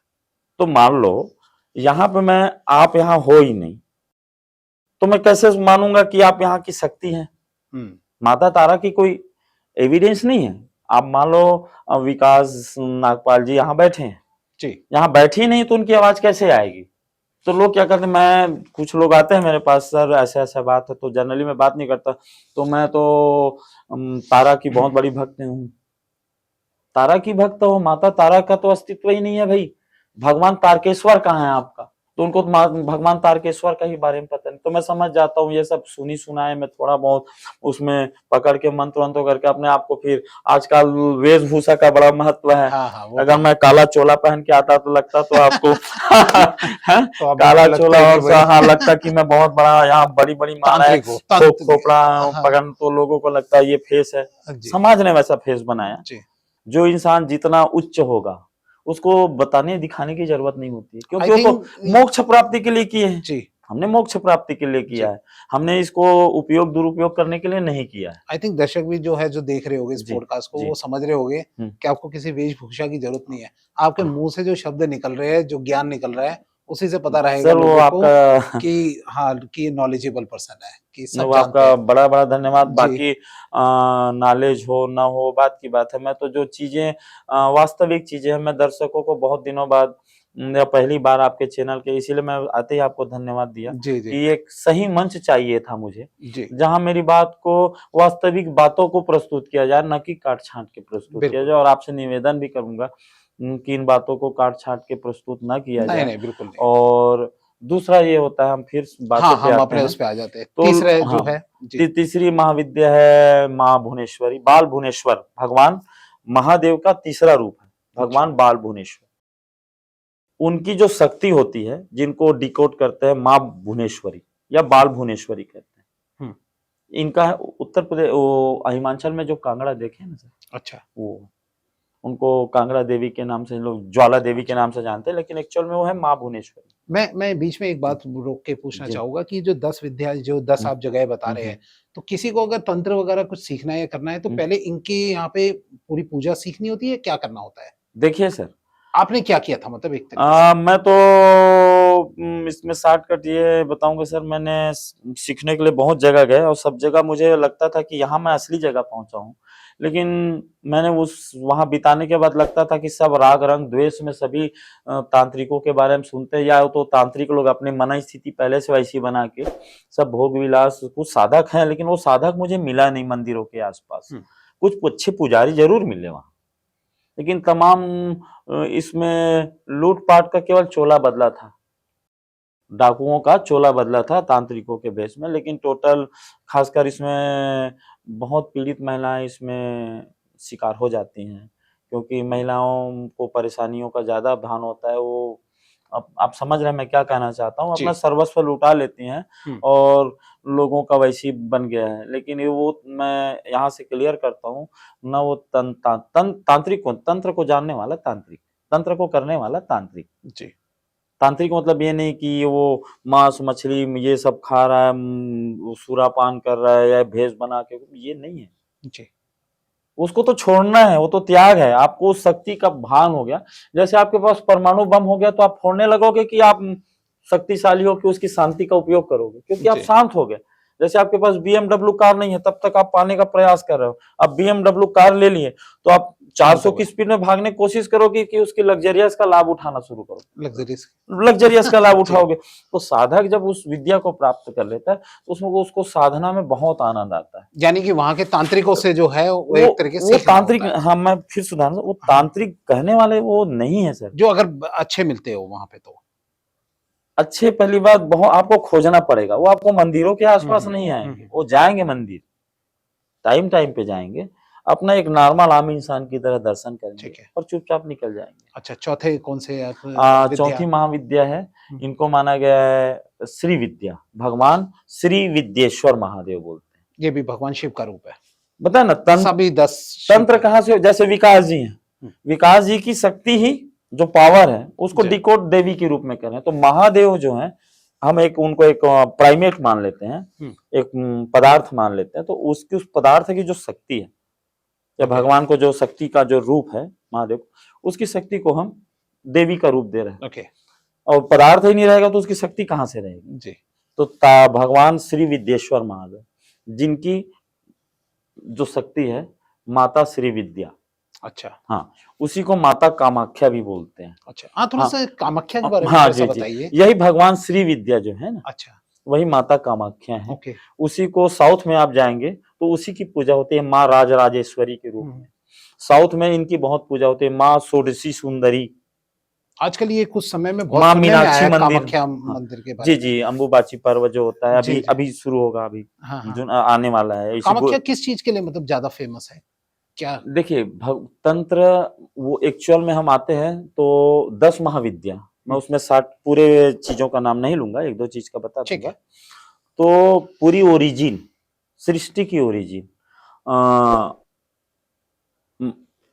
तो मान लो यहाँ पे आप यहाँ हो ही नहीं, तो मैं कैसे मानूंगा कि आप यहाँ की शक्ति हैं? माता तारा की कोई एविडेंस नहीं है। आप मान लो विकास नागपाल जी यहाँ बैठे हैं जी, यहाँ बैठी ही नहीं, तो उनकी आवाज कैसे आएगी? तो लोग क्या करते हैं, कुछ लोग आते हैं मेरे पास, सर ऐसा ऐसा बात है, तो जनरली मैं बात नहीं करता, तो मैं तो तारा की बहुत बड़ी भक्त हूँ। तारा की भक्त हो, माता तारा का तो अस्तित्व ही नहीं है भाई, भगवान तारकेश्वर कहाँ है आपका? तो उनको भगवान तारकेश्वर का ही बारे में पता नहीं। तो मैं समझ जाता हूँ ये सब सुनी सुनाए में थोड़ा बहुत उसमें पकड़ के मंत्र वंत्र करके अपने आप को, फिर आजकल वेशभूषा का बड़ा महत्व है। हाँ, अगर मैं काला चोला पहन के आता तो लगता तो आपको तो काला चोला, और हाँ लगता कि मैं बहुत बड़ा यहाँ बड़ी बड़ी माला है, खोपड़ा पकड़, तो लोगों को लगता है ये फेस है। समाज ने वैसा फेस बनाया। जो इंसान जितना उच्च होगा उसको बताने दिखाने की जरूरत नहीं होती है, क्योंकि वो तो मोक्ष प्राप्ति के लिए किए हैं। जी, हमने मोक्ष प्राप्ति के लिए किया है, हमने इसको उपयोग दुरुपयोग करने के लिए नहीं किया है। आई थिंक दर्शक भी जो है, जो देख रहे होंगे इस पॉडकास्ट को, वो समझ रहे होंगे कि आपको किसी वेशभूषा की जरूरत नहीं है। आपके मुंह से जो शब्द निकल रहे हैं, जो ज्ञान निकल रहा है, उसी से पता रहेगा लोगों को कि हाँ, कि नॉलेजेबल पर्सन है, कि सब जानते हैं। आपका बड़ा बड़ा धन्यवाद। बाकी नॉलेज हो ना हो बात की बात है, मैं तो जो चीजें वास्तविक चीजें हैं, मैं दर्शकों को बहुत दिनों बाद या पहली बार आपके चैनल के, इसीलिए मैं आते ही आपको धन्यवाद दिया कि एक सही मंच चाहिए था मुझे, जहां मेरी बात को, वास्तविक बातों को प्रस्तुत किया जाए, न कि काट छांट के प्रस्तुत किया जाए। और आपसे निवेदन भी करूंगा कि इन बातों को काट छांट के प्रस्तुत न किया जाए। नहीं, बिल्कुल नहीं। और दूसरा ये होता है, हम फिर बातों पे हम अपने उस पे आ जाते हैं। तो तीसरे जो है, तीसरी महाविद्या है माँ भुवनेश्वरी, बाल भुवनेश्वर, भगवान महादेव का तीसरा रूप है भगवान बाल भुवनेश्वर। उनकी जो शक्ति होती है, जिनको डिकोड करते हैं माँ भुवनेश्वरी या बाल भुवनेश्वरी कहते हैं, इनका उत्तर प्रदेश हिमाचल में जो कांगड़ा देखे ना सर, अच्छा, वो उनको कांगड़ा देवी के नाम से, लोग ज्वाला देवी के नाम से जानते हैं, लेकिन एक्चुअल में वो है माँ भुवनेश्वरी। मैं बीच में एक बात रोक के पूछना चाहूंगा कि जो 10 विद्या, जो 10 आप जगह बता रहे हैं, तो किसी को अगर तंत्र वगैरह कुछ सीखना है या करना है, तो पहले इनकी यहाँ पे पूरी पूजा सीखनी होती है, क्या करना होता है? देखिए सर, आपने क्या किया था, मतलब एक तरीके मैं तो इसमें शॉर्टकट ये बताऊंगा सर, मैंने सीखने के लिए बहुत जगह गए और सब जगह मुझे लगता था कि यहाँ मैं असली जगह पहुंचा हूँ, लेकिन मैंने उस वहां बिताने के बाद लगता था कि सब राग रंग द्वेष में सभी तांत्रिकों के बारे में सुनते हैं, या तो तांत्रिक लोग अपनी मन स्थिति पहले से वैसी बना के सब भोग विलास, कुछ साधक हैं लेकिन वो साधक मुझे मिला नहीं मंदिरों के आसपास। कुछ अच्छे पुजारी जरूर मिले वहां, लेकिन तमाम इसमें लूटपाट का केवल चोला बदला था, डाकुओं का चोला बदला था तांत्रिकों के भेष में, लेकिन टोटल खासकर इसमें बहुत पीड़ित महिलाएं इसमें शिकार हो जाती हैं, क्योंकि महिलाओं को परेशानियों का ज्यादा भान होता है। वो आप समझ रहे हैं मैं क्या कहना चाहता हूँ, अपना जी। सर्वस्व लुटा लेती हैं और लोगों का वैसी बन गया है। लेकिन ये वो मैं यहाँ से क्लियर करता हूँ ना, वो तांत्रिक को, तंत्र को जानने वाला तांत्रिक, तंत्र को करने वाला तांत्रिक। जी। तांत्रिक मतलब ये नहीं कि वो मांस मछली ये सब खा रहा है, वो सुरापान कर रहा है या भेष बना के, ये नहीं है। जी। उसको तो छोड़ना है, वो तो त्याग है। आपको उस शक्ति का भान हो गया, जैसे आपके पास परमाणु बम हो गया तो आप फोड़ने लगोगे कि आप शक्तिशाली हो कि उसकी शांति का उपयोग करोगे, क्योंकि आप जी। शांत हो गए। जैसे आपके पास BMW कार नहीं है तब तक आप पाने का प्रयास कर रहे हो, अब BMW कार ले लिए तो आप 400 की स्पीड में भागने की कोशिश करोगे कि उसकी लग्जरियस का लाभ उठाना शुरू करो, लग्जरियस का लाभ उठाओगे। तो साधक जब उस विद्या को प्राप्त कर लेता है तो उसमें उसको साधना में बहुत आनंद आता है। यानी कि वहां के तांत्रिकों से जो है वो एक तरीके से वो तांत्रिक, हाँ मैं फिर सुधार, वो तांत्रिक कहने वाले वो नहीं है सर, जो अगर अच्छे मिलते हो वहां पे तो अच्छे। पहली बात बहुत आपको खोजना पड़ेगा, वो आपको मंदिरों के आसपास नहीं आएंगे, वो जाएंगे मंदिर, टाइम टाइम पे जाएंगे, अपना एक नॉर्मल आम इंसान की तरह दर्शन करेंगे और चुपचाप निकल जाएंगे। अच्छा, चौथे कौन से चौथी महाविद्या है, इनको माना गया है श्री विद्या, भगवान श्री विद्येश्वर महादेव बोलते हैं। ये भी भगवान शिव का रूप है, बता ना, सभी 10 तंत्र कहाँ से, जैसे विकास जी हैं, विकास जी की शक्ति ही जो पावर है उसको डिकोड देवी के रूप में करें तो महादेव जो है, हम एक उनको एक प्राइमेट मान लेते हैं, एक पदार्थ मान लेते हैं, तो उसकी उस पदार्थ की जो शक्ति है या भगवान को जो शक्ति का जो रूप है महादेव, उसकी शक्ति को हम देवी का रूप दे रहे हैं। और पदार्थ ही नहीं रहेगा तो उसकी शक्ति कहाँ से रहेगी जी। तो भगवान श्री विद्येश्वर महादेव, जिनकी जो शक्ति है माता श्री विद्या, अच्छा हाँ, उसी को माता कामाख्या भी बोलते हैं। अच्छा हाँ, थोड़ा सा कामाख्या के बारे में बताइए। यही भगवान श्री विद्या जो है ना, अच्छा वही माता कामाख्या है। ओके। उसी को साउथ में आप जाएंगे तो उसी की पूजा होती है माँ राजराजेश्वरी के रूप में। साउथ में इनकी बहुत पूजा होती है, माँ षोडशी सुंदरी। आजकल ये कुछ समय में बहुत माँ मीनाक्षी मंदिर, कामाख्या मंदिर के बारे में। जी, अंबुबाची पर्व जो होता है अभी अभी शुरू होगा, अभी जो आने वाला है। कामाख्या किस चीज के लिए मतलब ज्यादा फेमस है क्या? देखिए तंत्र वो एक्चुअल में हम आते हैं तो 10 महाविद्या, मैं उसमें 60 पूरे चीजों का नाम नहीं लूंगा, एक दो चीज का बता दूंगा। तो पूरी ओरिजिन, सृष्टि की ओरिजिन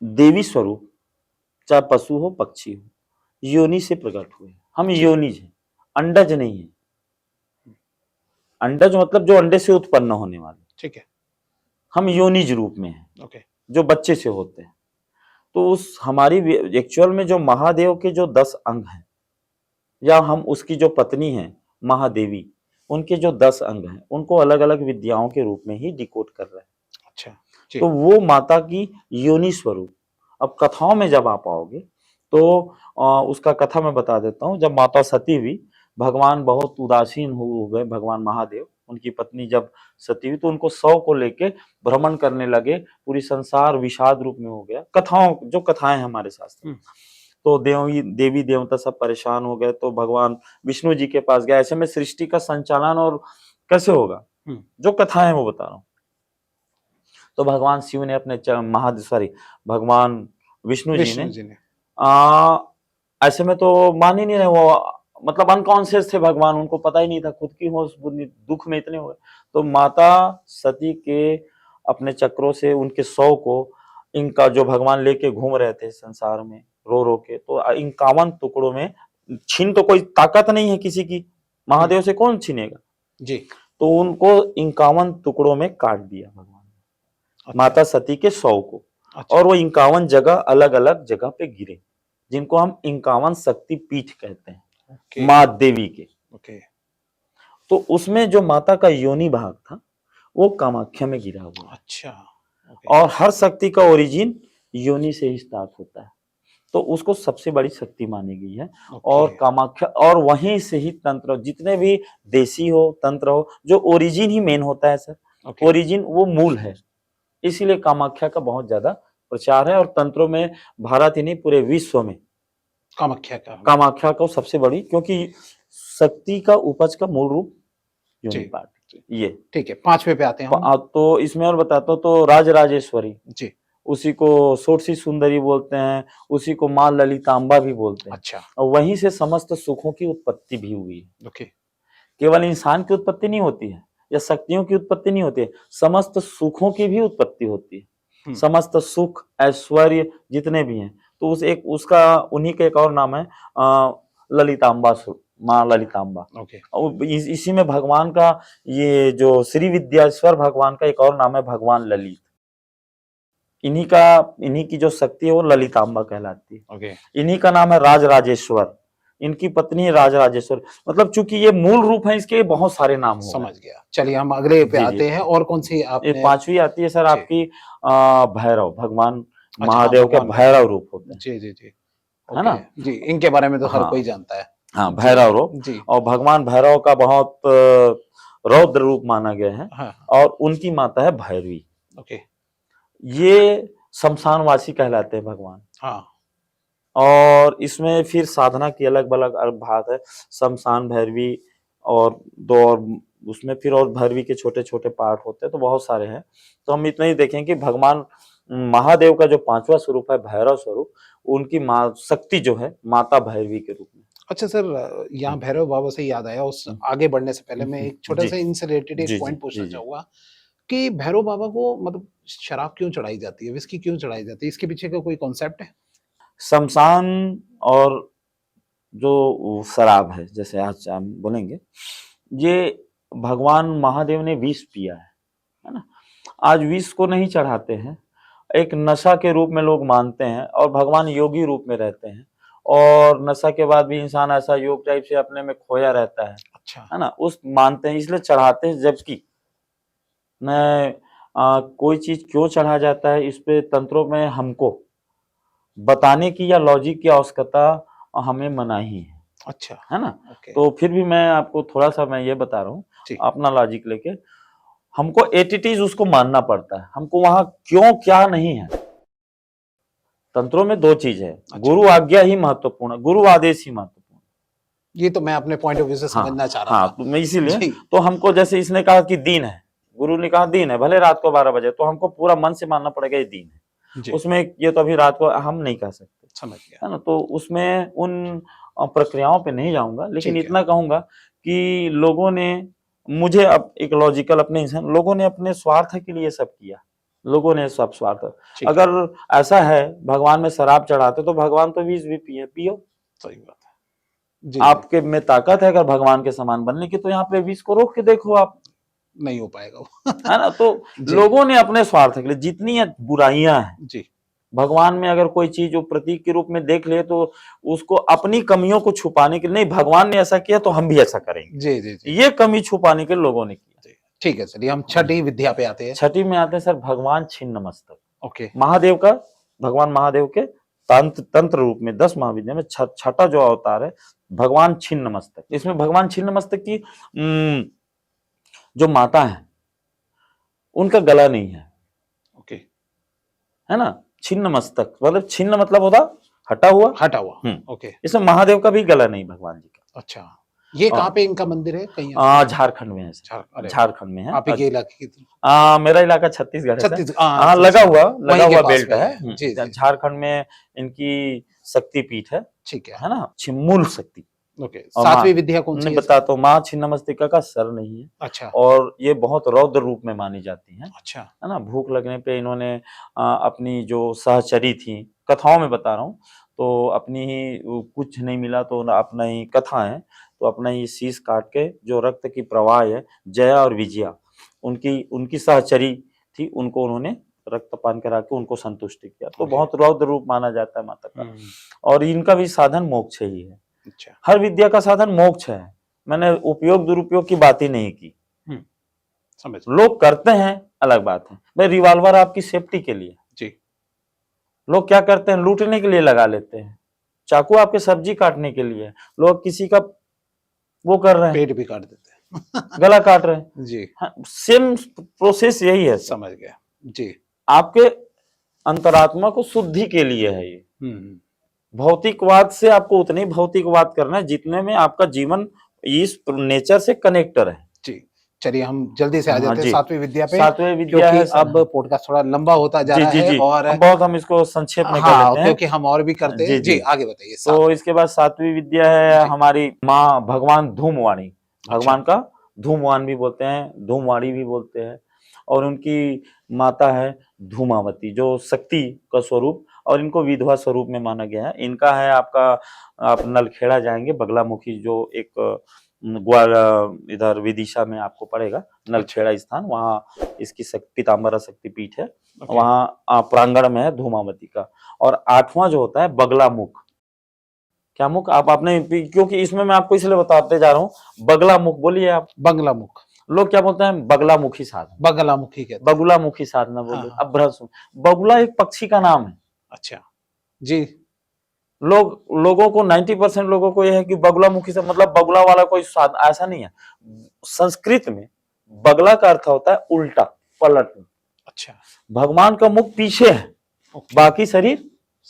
देवी स्वरूप, चाहे पशु हो पक्षी हो, योनि से प्रकट हुए। हम योनिज हैं, अंडज नहीं है। अंडज मतलब जो अंडे से उत्पन्न होने वाले, ठीक है। हम योनिज रूप में हैं, ओके, जो बच्चे से होते हैं। तो उस हमारी एक्चुअल में जो महादेव के जो 10 अंग हैं, या हम उसकी जो पत्नी है महादेवी, उनके जो 10 अंग हैं, उनको अलग अलग विद्याओं के रूप में ही डिकोड कर रहे हैं। अच्छा, तो वो माता की योनि स्वरूप। अब कथाओं में जब आप आओगे तो उसका कथा मैं बता देता हूँ। जब माता सती हुई, भगवान बहुत उदासीन हो गए, भगवान महादेव, उनकी पत्नी जब सती हुई तो उनको 100 को लेके भ्रमण करने लगे, पूरी संसार विषाद रूप में हो गया। कथाओं, जो कथाएं हैं हमारे शास्त्र में, तो देवी देवता सब परेशान हो गए, तो भगवान विष्णु जी के पास गए। ऐसे में सृष्टि का संचालन और कैसे होगा, जो कथाएं वो बता रहा हूँ। तो भगवान शिव ने अपने भगवान विष्णु जी ने ऐसे में तो मान ही नहीं रहे, वो मतलब अनकॉन्शियस थे भगवान, उनको पता ही नहीं था खुद की होश, दुख में इतने हो गए। तो माता सती के अपने चक्रों से उनके 100 को, इनका जो भगवान लेके घूम रहे थे संसार में रो रो के, तो 51 टुकड़ों में, छीन तो कोई ताकत नहीं है किसी की, महादेव से कौन छीनेगा जी, तो उनको 51 टुकड़ों में काट दिया भगवान ने, माता सती के 100 को। और वो 51 जगह अलग अलग जगह पे गिरे। जिनको हम 51 शक्ति पीठ कहते हैं, ओके माँ देवी के। ओके तो उसमें जो माता का योनि भाग था वो कामाख्या में गिरा हुआ है। अच्छा ओके और हर शक्ति का ओरिजिन योनि से ही स्टार्ट होता है, तो उसको सबसे बड़ी शक्ति मानी गई है। और ओके कामाख्या, और वहीं से ही तंत्र, जितने भी देसी हो तंत्र हो, जो ओरिजिन ही मेन होता है सर, ओके ओरिजिन वो मूल है। इसीलिए कामाख्या का बहुत ज्यादा प्रचार है, और तंत्रों में भारत ही नहीं पूरे विश्व में कामाख्या का कामाख्या को सबसे बड़ी, क्योंकि शक्ति का उपज का मूल रूप योनि जी पाठ जी ये। ठीक है, 5वें पे आते हैं हम। तो इसमें और बताता हूँ, तो राजराजेश्वरी, जी उसी को षोडशी सुंदरी बोलते हैं, उसी को माँ ललितांबा भी बोलते हैं। अच्छा और वहीं से समस्त सुखों की उत्पत्ति भी हुई है। ओके केवल इंसान की उत्पत्ति नहीं होती है या शक्तियों की उत्पत्ति नहीं होती है, समस्त सुखों की भी उत्पत्ति होती है। समस्त सुख ऐश्वर्य जितने भी हैं, तो उस एक उसका उन्हीं का एक और नाम है ललितांबा, माँ ललितांबा। ओके और इसी में भगवान का, ये जो श्री विद्याश्वर भगवान का एक और नाम है भगवान ललित। इन्हीं की जो शक्ति है वो ललितांबा कहलाती है। ओके इन्हीं का नाम है राजराजेश्वर, इनकी पत्नी है राजराजेश्वर। मतलब चूंकि ये मूल रूप है, इसके बहुत सारे नाम हो गए। समझ गया। चलिए हम अगले पे जी, जी। आते हैं। और कौन सी ये आपने? 5वीं आती है सर जी। आपकी भैरव, भगवान अच्छा, हाँ, महादेव के भगवान भैरव रूप होते हैं, जी जी जी है ना? ओके जी, इनके बारे में तो हर हाँ कोई जानता है। हाँ, जी भैरव रूप। जी और भगवान भैरव का बहुत रौद्र रूप माना गया है, हाँ और उनकी माता है भैरवी। ओके ये शमशानवासी कहलाते हैं भगवान। हाँ और इसमें फिर साधना की अलग अलग भाग है, शमशान भैरवी, और दो और उसमें फिर और भैरवी के छोटे छोटे पार्ट होते हैं, तो बहुत सारे हैं। तो हम इतना ही देखें कि भगवान महादेव का जो 5वां स्वरूप है भैरव स्वरूप, उनकी माँ शक्ति जो है माता भैरवी के रूप में। अच्छा सर, यहाँ भैरव बाबा से याद आया, उस आगे बढ़ने से पहले मैं एक छोटा जी सा इनसे रिलेटेड एक जी जी पॉइंट पूछना जी जी। चाहूंगा कि भैरव बाबा को मतलब शराब क्यों चढ़ाई जाती है, विस्की क्यों चढ़ाई जाती है, इसके पीछे का कोई कॉन्सेप्ट है? शमशान और जो शराब है, जैसे आज हम बोलेंगे, ये भगवान महादेव ने विष पिया है ना? आज विष को नहीं चढ़ाते हैं, एक नशा के रूप में लोग मानते हैं, और भगवान योगी रूप में रहते हैं, और नशा के बाद भी इंसान ऐसा योग टाइप से अपने में खोया रहता अच्छा है ना? उस मानते हैं, इसलिए चढ़ाते हैं। जबकि मैं कोई चीज क्यों चढ़ा जाता है, इस पे तंत्रों में हमको बताने की या लॉजिक की आवश्यकता हमें मनाही अच्छा है ना? ओके तो फिर भी मैं आपको थोड़ा सा मैं ये बता रहा हूँ जी अपना लॉजिक लेके, हमको एटिटीज उसको मानना पड़ता है, हमको वहां क्यों क्या नहीं है। तंत्रों में 2 चीज है, अच्छा। गुरु आज्ञा ही महत्वपूर्ण, गुरु आदेश ही महत्वपूर्ण। ये तो मैं अपने पॉइंट ऑफ व्यू से समझना चाह रहा हाँ, था। तो मैं इसीलिए, जी तो हमको जैसे इसने कहा कि दीन है, गुरु ने कहा दीन है, भले रात को 12 बजे, तो हमको पूरा मन से मानना पड़ेगा ये दीन है। जी उसमें ये तो अभी रात को हम नहीं कह सकते, समझ गया। है ना? तो उसमें उन प्रक्रियाओं पे नहीं जाऊंगा, लेकिन ठीक है। इतना कहूंगा कि लोगों ने, मुझे अब एक लॉजिकल अपने इंसान, लोगों ने अपने स्वार्थ के लिए सब किया, लोगों ने सब स्वार्थ। ठीक है, अगर ऐसा है भगवान में शराब चढ़ाते, तो भगवान तो विष भी पिए, पियो। सही बात है। जी आपके में ताकत है अगर भगवान के समान बनने की, तो यहाँ पे विष को रोक के देखो आप, नहीं हो पाएगा वो। है ना? तो जी लोगों ने अपने स्वार्थ के लिए, जितनी बुराइयां हैं जी भगवान में, अगर कोई चीज जो प्रतीक के रूप में देख ले, तो उसको अपनी कमियों को छुपाने के लिए, नहीं भगवान ने ऐसा किया तो हम भी ऐसा करेंगे, जी जी जी ये कमी छुपाने के लिए लोगों ने किया। जी ठीक है, चलिए हम छठी विद्या पे आते हैं। छठी में आते हैं सर भगवान छिन्न मस्तक, ओके महादेव का, भगवान महादेव के तंत्र रूप में 10 महाविद्या में छठा जो अवतार है भगवान छिन्न मस्तक। इसमें भगवान छिन्न मस्तक की जो माता है उनका गला नहीं है, ओके है ना? छिन्न मस्तक मतलब, छिन्न मतलब होता हटा हुआ, हटा हुआ। ओके इसमें महादेव का भी गला नहीं भगवान जी का। अच्छा, ये कहाँ पे इनका मंदिर है? कहीं झारखंड में है सर, अरे झारखंड में है। आप ही के इलाके की तरफ? मेरा इलाका छत्तीसगढ़ है सर। छत्तीसगढ़ लगा हुआ वहीं के पास बेल्ट में है। जी जी झारखंड में इनकी शक्ति पीठ है, ठीक है। है ना? मूल शक्ति। ओके, 7वीं विद्या कौन सी मैं है? बताता हूँ, माँ छिन्नमस्तिका का सर नहीं है, अच्छा और ये बहुत रौद्र रूप में मानी जाती है, अच्छा है ना? भूख लगने पे इन्होंने अपनी जो सहचरी थी, कथाओं में बता रहा हूँ, तो अपनी ही कुछ नहीं मिला तो अपना ही कथा है, तो अपना ही शीश काट के जो रक्त की प्रवाह है, जया और विजया उनकी सहचरी थी, उनको उन्होंने रक्तपान करा के उनको संतुष्टि किया, तो Okay. बहुत रौद्र रूप माना जाता है माता का। हम्म, और इनका भी साधन मोक्ष ही है। अच्छा, हर विद्या का साधन मोक्ष है। मैंने उपयोग दुरुपयोग की बात ही नहीं की। समझ लोग करते हैं अलग बात है। भाई रिवॉल्वर आपकी सेफ्टी के लिए, जी, लोग क्या करते हैं, लूटने के लिए लगा लेते हैं। चाकू आपके सब्जी काटने के लिए, लोग किसी का वो कर रहे हैं, पेट भी काट देते हैं। गला काट रहे हैं। जी, सेम प्रोसेस यही है। समझ गया जी। आपके अंतरात्मा को शुद्धि के लिए है ये। हम्म, भौतिकवाद से आपको उतनी भौतिकवाद करना है जितने में आपका जीवन इस नेचर से कनेक्टर है। जी, चलिए हम जल्दी से आ हाँ जाते हैं जी, सातवीं विद्या पे, सातवें विद्या क्योंकि है सर। अब पॉडकास्ट थोड़ा लंबा होता जा जी रहा जी है जी, और अब बहुत हम इसको संक्षेप में कर हाँ, लेते हैं। क्योंकि हम और भी करते हैं। जी जी, जी, आगे बताइए। तो इसके बाद सातवीं विद्या है जी। हमारी माँ भगवान धूमवाणी। अच्छा, भगवान का धूमवान भी बोलते हैं, धूमवाणी भी बोलते हैं। और उनकी माता है धूमावती, जो शक्ति का स्वरूप, और इनको विधवा स्वरूप में माना गया है। इनका है आपका, आप नलखेड़ा जाएंगे, बगलामुखी, जो एक ग्वाल इधर विदिशा में आपको पड़ेगा, नलखेड़ा स्थान, वहाँ इसकी पीताम्बरा शक्तिपीठ है। ओके, वहाँ प्रांगण में है धूमावती का। और 8वां जो होता है बगलामुख। क्या मुख आप आपने, क्योंकि इसमें मैं आपको इसलिए बताते जा रहा हूँ, बगला मुख बोलिए आप। बगलामुख, लोग क्या बोलते हैं, बगलामुखी साधना, बगलामुखी कहते हैं। बगुलामुखी साधना बोलिए। हाँ, हाँ। अब भ्रष्ट, बगुला एक पक्षी का नाम है। अच्छा, जी, लोगों को 90% लोगों को यह है कि बगुलामुखी से मतलब बगुला वाला कोई साधना, ऐसा नहीं है। संस्कृत में बगला का अर्थ होता है उल्टा, पलट। अच्छा, भगवान का मुख पीछे है, ओके, बाकी शरीर,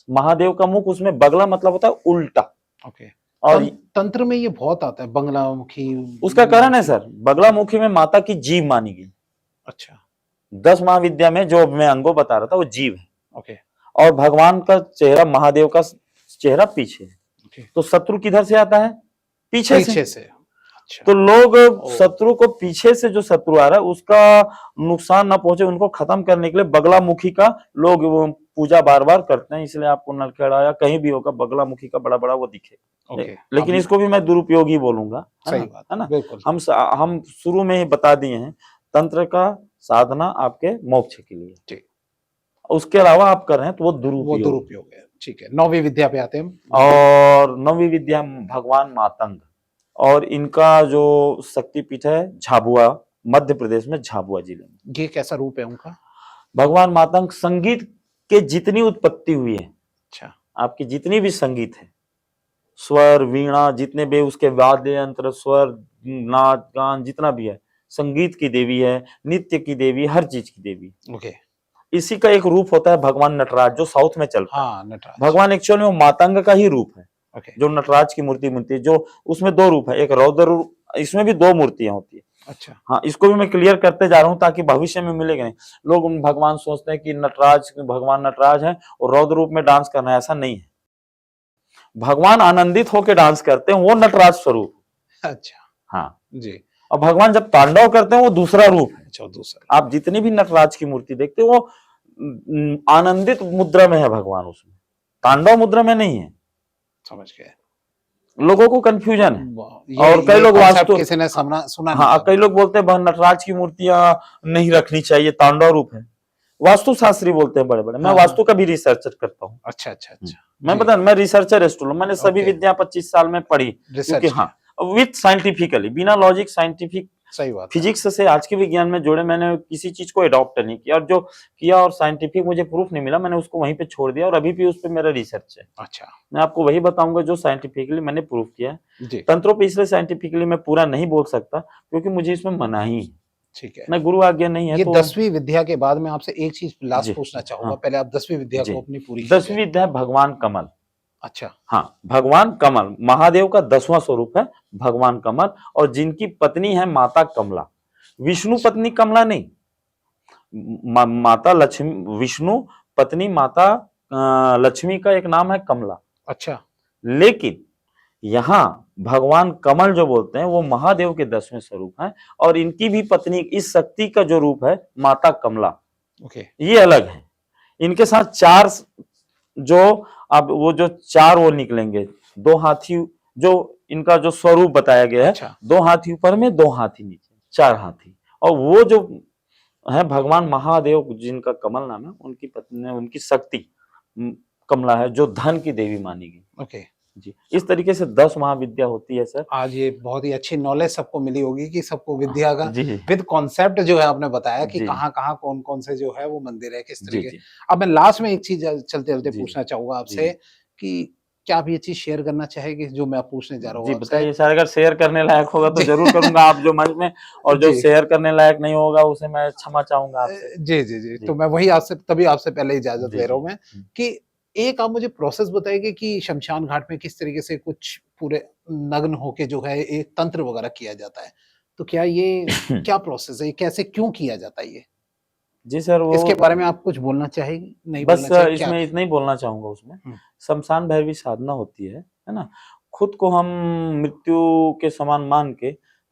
महादेव का मुख, उसमें बगला मतलब होता है उल्टा। ओके। और तंत्र में ये बहुत आता है, बगलामुखी। उसका कारण है सर, बगलामुखी में माता की जीव मानी गई। अच्छा, 10 महाविद्या में जो मैं अंगो बता रहा था वो जीव है, ओके, और भगवान का चेहरा, महादेव का चेहरा पीछे है। ओके, तो शत्रु किधर से आता है, पीछे से। पीछे से। अच्छा, तो लोग शत्रु को, पीछे से जो शत्रु आ रहा है उसका नुकसान ना पहुंचे, उनको खत्म करने के लिए बगलामुखी का लोग वो पूजा बार बार करते हैं। इसलिए आपको नलखेड़ा या कहीं भी होगा बगलामुखी का बड़ा बड़ा वो दिखे। ओके, लेकिन इसको भी मैं दुरुपयोग ही बोलूंगा, है सही ना, बात है ना। बिल्कुल। हम शुरू में ही बता दिए हैं, तंत्र का साधना आपके मोक्ष के लिए, जी, उसके अलावा आप कर रहे हैं तो वो वो दुरुपयोग। दुरुपयोग है। ठीक है, 9वीं विद्या पे आते हैं हम। और 9वीं विद्या भगवान मातंग, और इनका जो शक्तिपीठ है झाबुआ, मध्य प्रदेश में झाबुआ जिले में। ये कैसा रूप है उनका? भगवान मातंग संगीत के जितनी उत्पत्ति हुई है, अच्छा, आपकी जितनी भी संगीत है, स्वर, वीणा, जितने भी उसके वाद्य यंत्र, स्वर, नाच गान, जितना भी है, संगीत की देवी है, नृत्य की देवी, हर चीज की देवी। ओके, इसी का एक रूप होता है भगवान नटराज, जो साउथ में चलता है। हाँ, नटराज। भगवान एक्चुअल में वो मातंग का ही रूप है, ओके, जो नटराज की मूर्ति बनती है, जो उसमें 2 रूप है, एक रौद्र रूप, इसमें भी 2 मूर्तियां होती है। अच्छा, हाँ, इसको भी मैं क्लियर करते जा रहा हूँ ताकि भविष्य में मिलेगा नहीं। लोग भगवान सोचते हैं कि नटराज, भगवान नटराज है और रौद्र रूप में डांस करना है, ऐसा नहीं है। भगवान आनंदित होकर डांस करते हैं, वो नटराज स्वरूप। अच्छा, हाँ, जी, और भगवान जब तांडव करते हैं वो दूसरा रूप है। अच्छा, दूसरा। आप जितनी भी नटराज की मूर्ति देखते हो वो आनंदित मुद्रा में है भगवान, उसमें तांडव मुद्रा में नहीं है। समझ गए। लोगों को कंफ्यूजन है। और ये कई लोग concept वास्तु, किसी ने सुना नहीं हाँ, था। कई लोग बोलते हैं नटराज की मूर्तियां नहीं रखनी चाहिए, तांडव रूप है। वास्तु शास्त्री बोलते हैं बड़े बड़े। मैं हाँ, वास्तु का भी रिसर्चर करता हूँ। अच्छा, अच्छा, अच्छा, मैं बता, मैं रिसर्चर स्टूडेंट हूँ, मैंने सभी ओके। विद्या 25 साल में पढ़ी, रिसर्च क्योंकि हाँ, विथ साइंटिफिकली, बिना लॉजिक, साइंटिफिक सही बात है। फिजिक्स से आज के विज्ञान में जोड़े, मैंने किसी चीज को अडॉप्ट नहीं किया, और जो किया और साइंटिफिक मुझे प्रूफ नहीं मिला, मैंने उसको वहीं पे छोड़ दिया, और अभी भी उस पर मेरा रिसर्च है। अच्छा, मैं आपको वही बताऊंगा जो साइंटिफिकली मैंने प्रूफ किया है। जी, तंत्रों पे इसलिए साइंटिफिकली मैं पूरा नहीं बोल सकता क्योंकि मुझे इसमें मनाही है, ठीक है। मैं गुरु आज्ञा नहीं है। ये तो 10वीं विद्या के बाद मैं आपसे एक चीज जी, लास्ट पूछना चाहूंगा। हाँ, पहले आप 10वीं विद्या जी, को अपनी पूरी 10वीं विद्या है भगवान कमल। अच्छा, हाँ, भगवान कमल महादेव का 10वां स्वरूप है भगवान कमल, और जिनकी पत्नी है माता कमला। विष्णु पत्नी कमला नहीं, माता लक्ष्मी, विष्णु पत्नी माता लक्ष्मी का एक नाम है कमला। अच्छा, लेकिन यहाँ भगवान कमल जो बोलते हैं वो महादेव के 10वें स्वरूप हैं, और इनकी भी पत्नी, इस शक्ति का जो रूप है माता कमला, ओके, ये अलग है। इनके साथ 4 जो, अब वो जो 4 वो निकलेंगे, 2 हाथी, जो इनका जो स्वरूप बताया गया है, अच्छा, 2 हाथी ऊपर में, 2 हाथी नीचे, 4 हाथी। और वो जो है भगवान महादेव जिनका कमल नाम है, उनकी पत्नी, उनकी शक्ति कमला है, जो धन की देवी मानी गई। ओके। जी, इस तरीके से 10 महाविद्या होती है सर। आज ये बहुत ही अच्छी नॉलेज सबको मिली होगी कि सबको विद्या का जी विद कॉन्सेप्ट जो है आपने बताया कि जी कहाँ-कहाँ, कौन-कौन से जो है वो मंदिर है, किस जी तरीके। जी अब मैं लास्ट में एक चीज़ चलते-चलते जी पूछना चाहूँगा जी आपसे कि क्या आप ये चीज़ शेयर करना चाहेंगे जो मैं पूछने जा रहा जी हूँ आपसे? बताइए सर, अगर शेयर करने लायक होगा तो जी। जरूर करूंगा आप जो मंच में, और जो जी। शेयर करने लायक नहीं होगा उसे मैं क्षमा चाहूंगा आपसे। जी, जी, जी। जी तो मैं वही आपसे तभी आपसे पहले इजाज़त जी ले रहा जी हूँ मैं कि एक आप मुझे प्रोसेस बताइए कि शमशान घाट में किस तरीके से कुछ पूरे नग्न होके जो है एक तंत्र वगैरह किया जाता है। तो क्या ये क्या प्रोसेस है? कैसे क्यों किया जाता है ये? जी सर, वो इसके बारे में आप कुछ बोलना चाहेंगे? नहीं बस बोलना चाहिए क्या? इसमें इतना ही बोलना चाहूंगा उसमें। हुँ, शमशान भैरवी साधना होती है ना? खुद को हम मृत्यु के समान मान के,